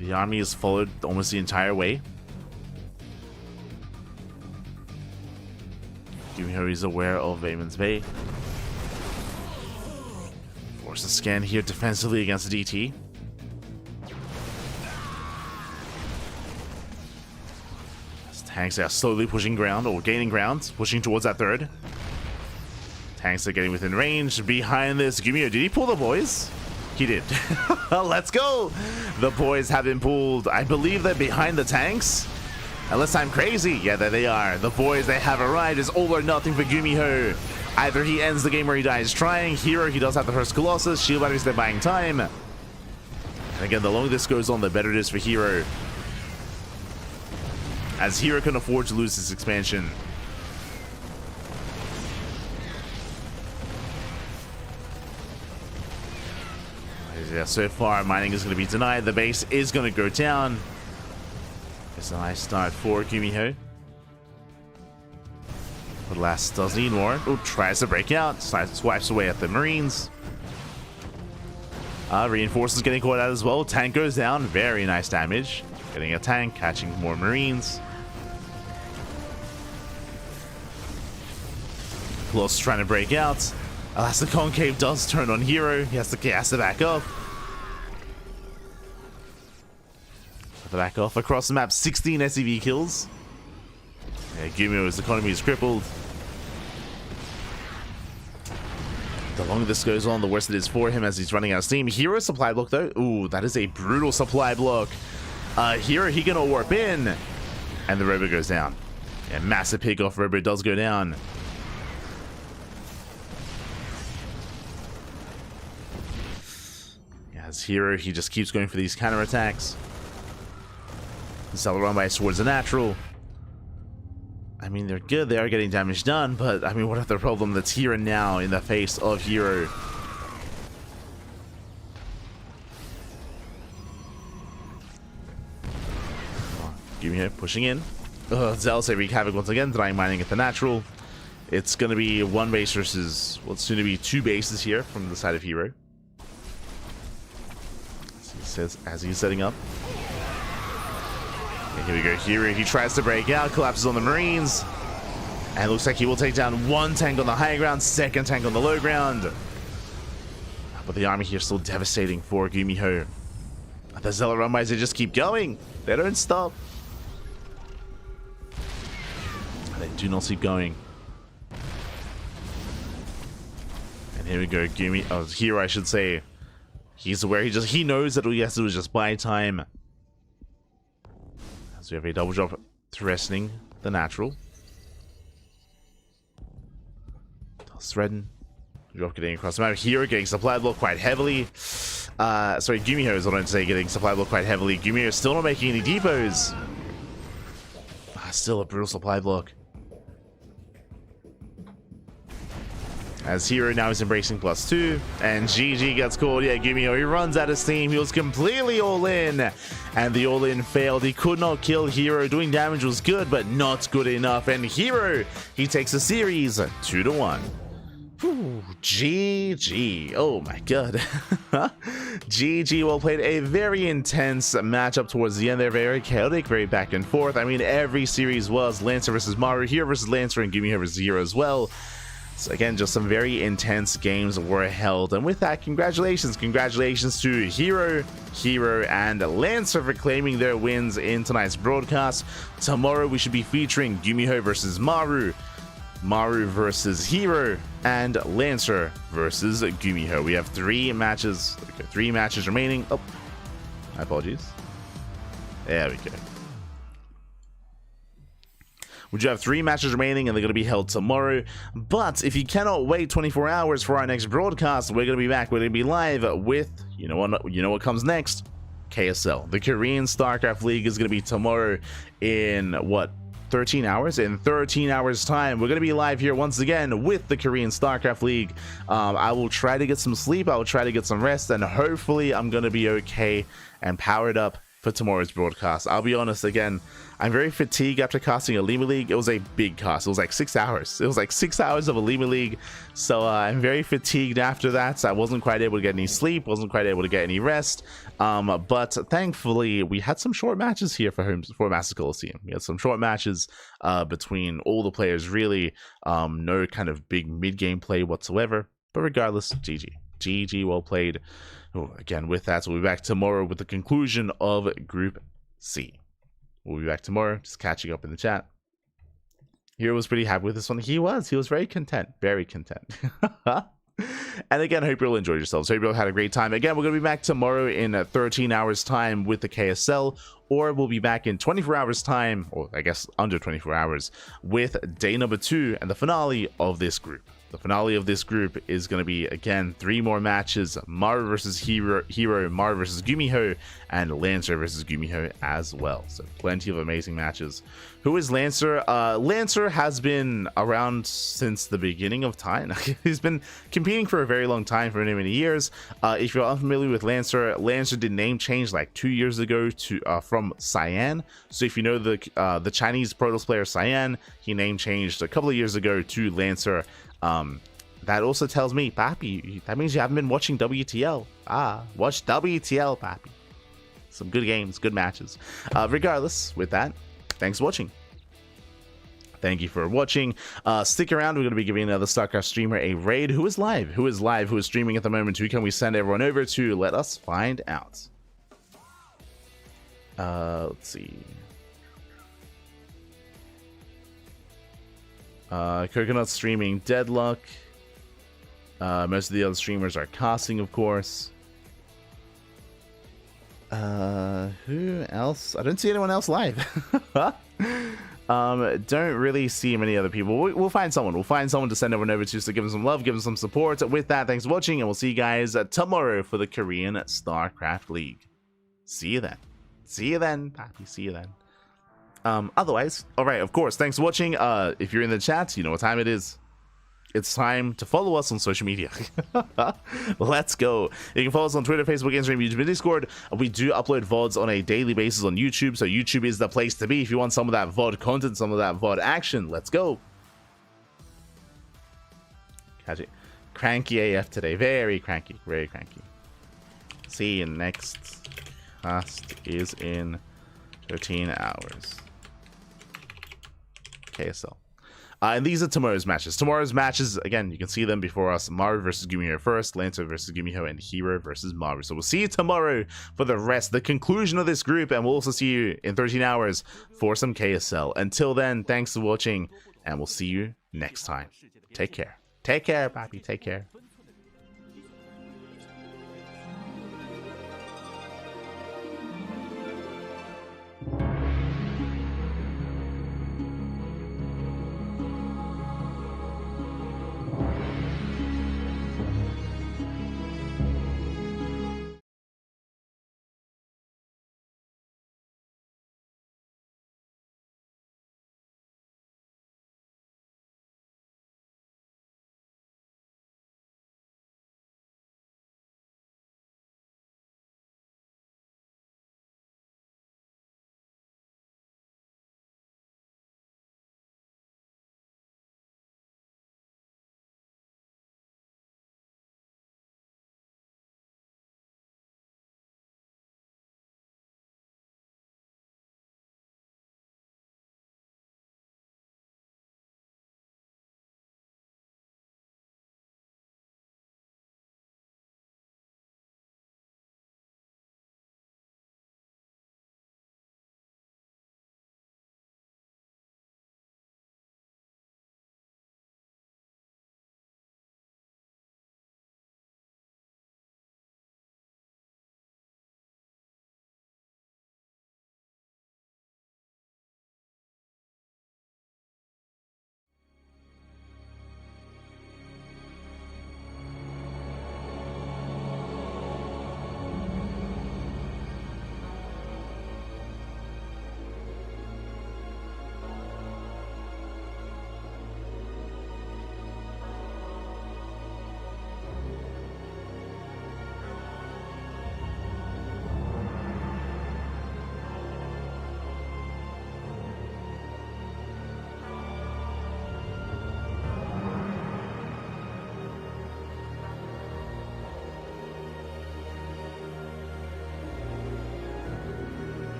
The army is followed almost the entire way. GuMiho is aware of Vayman's Bay. Force a scan here defensively against the DT. Tanks are slowly pushing ground, or gaining ground, pushing towards that third. Tanks are getting within range. Behind this, GuMiho, did he pull the boys? He did. Let's go! The boys have been pulled. I believe they're behind the tanks. Unless I'm crazy. Yeah, there they are. The boys, they have arrived. It's all or nothing for GuMiho. Either he ends the game or he dies trying. herO, he does have the first Colossus. Shield batteries, they're buying time. And again, the longer this goes on, the better it is for herO. As herO can afford to lose this expansion. Yeah, so far mining is going to be denied. The base is going to go down. It's a nice start for GuMiho. But last does need more. Oh, tries to break out. Swipes away at the Marines. Reinforcements getting caught out as well. Tank goes down. Very nice damage. Getting a tank, catching more Marines. Colossus trying to break out. Alas, the concave does turn on herO. He has to back up. Back off across the map. 16 SCV kills. Yeah, GuMiho's economy is crippled. The longer this goes on, the worse it is for him as he's running out of steam. herO supply block though. Ooh, that is a brutal supply block. herO, he gonna warp in. And the robo goes down. Yeah, massive pick off robo does go down. As herO, he just keeps going for these counterattacks. Run by towards the natural. I mean, they're good. They are getting damage done, but I mean, what if the problem that's here and now in the face of herO? GuMiho pushing in. Zealous wreak havoc once again, denying mining at the natural. It's going to be one base versus what's soon to be two bases here from the side of herO. As he's setting up. And here we go. herO, he tries to break out, collapses on the Marines. And looks like he will take down one tank on the high ground, second tank on the low ground. But the army here is still devastating for GuMiho. The Zealot Runways, they just keep going. They don't stop. They do not keep going. And here we go, herO, I should say. He's aware, he knows that all he has to do is just buy time. So we have a double drop threatening the natural. Threaten. Drop getting across the map. herO getting supply block quite heavily. Sorry, GuMiho is what I'm saying, getting supply block quite heavily. GuMiho is still not making any depots. Still a brutal supply block. As herO now is embracing +2, and GG gets called. Yeah, GuMiho, he runs out of steam. He was completely all in, and the all in failed. He could not kill herO. Doing damage was good, but not good enough. And herO, he takes the series 2-1. Whew, GG. Oh my god. GG, well played. A very intense matchup towards the end there. Very chaotic, very back and forth. I mean, every series was Lancer versus Maru, herO versus Lancer, and GuMiho versus herO as well. So again, just some very intense games were held. And with that, congratulations to herO, and Lancer for claiming their wins in tonight's broadcast. Tomorrow we should be featuring GuMiho versus Maru, Maru versus herO, and Lancer versus GuMiho. We have 3 matches. Okay, 3 matches remaining. Oh, my apologies. There we go. We do have 3 matches remaining, and they're going to be held tomorrow. But if you cannot wait 24 hours for our next broadcast, we're going to be back. We're going to be live with, you know what comes next? KSL. The Korean StarCraft League is going to be tomorrow in, what, 13 hours? In 13 hours time, we're going to be live here once again with the Korean StarCraft League. I will try to get some sleep. I will try to get some rest, and hopefully I'm going to be okay and powered up for tomorrow's broadcast. I'll be honest, again, I'm very fatigued after casting a Lima League. It was a big cast. It was like 6 hours. It was like 6 hours of a Lima League. So I'm very fatigued after that. So I wasn't quite able to get any sleep. Wasn't quite able to get any rest. But thankfully, we had some short matches here for Master Coliseum. We had some short matches between all the players, really. No kind of big mid-game play whatsoever. But regardless, GG. GG, well played. Oh, again, with that, so we'll be back tomorrow with the conclusion of Group C. We'll be back tomorrow, just catching up in the chat. herO was pretty happy with this one. He was very content, very content. And again, I hope you all enjoyed yourselves. Hope you all had a great time. Again, we're going to be back tomorrow in 13 hours time with the KSL, or we'll be back in 24 hours time, or I guess under 24 hours, with day number 2 and the finale of this group. The finale of this group is going to be, again, 3 more matches. Maru versus herO, Maru versus GuMiho, and Lancer versus GuMiho as well. So plenty of amazing matches. Who is Lancer? Lancer has been around since the beginning of time. He's been competing for a very long time, for many years. If you're unfamiliar with Lancer, Lancer did name change like 2 years ago to from Cyan. So if you know the Chinese Protoss player Cyan, he name changed a couple of years ago to Lancer. That also tells me, Papi, that means you haven't been watching WTL. Watch WTL, Papi. Some good games, good matches. Regardless, with that, thanks for watching. Thank you for watching. Stick around. We're going to be giving another StarCraft streamer a raid. Who is live? Who is streaming at the moment? Who can we send everyone over to? Let us find out. Let's see. Coconut streaming Deadlock. Most of the other streamers are casting, of course. Who else? I don't see anyone else live. Don't really see many other people. We'll find someone. We'll find someone to send everyone over to, so give them some love, give them some support. With that, thanks for watching, and we'll see you guys tomorrow for the Korean StarCraft League. See you then. See you then, Papi. See you then. Otherwise, alright, of course, thanks for watching. If you're in the chat, you know what time it is. It's time to follow us on social media. Let's go. You can follow us on Twitter, Facebook, Instagram, YouTube, and Discord. We do upload VODs on a daily basis on YouTube, so YouTube is the place to be if you want some of that VOD content, some of that VOD action. Let's go. Catch it. CranKy AF today. Very cranky. Very cranky. See you next cast is in 13 hours. KSL. And these are tomorrow's matches. Tomorrow's matches, again, you can see them before us. Maru versus GuMiho first, Lanto versus GuMiho, and herO versus Maru. So we'll see you tomorrow for the rest, the conclusion of this group, and we'll also see you in 13 hours for some KSL. Until then, thanks for watching, and we'll see you next time. Take care. Take care, Papi. Take care.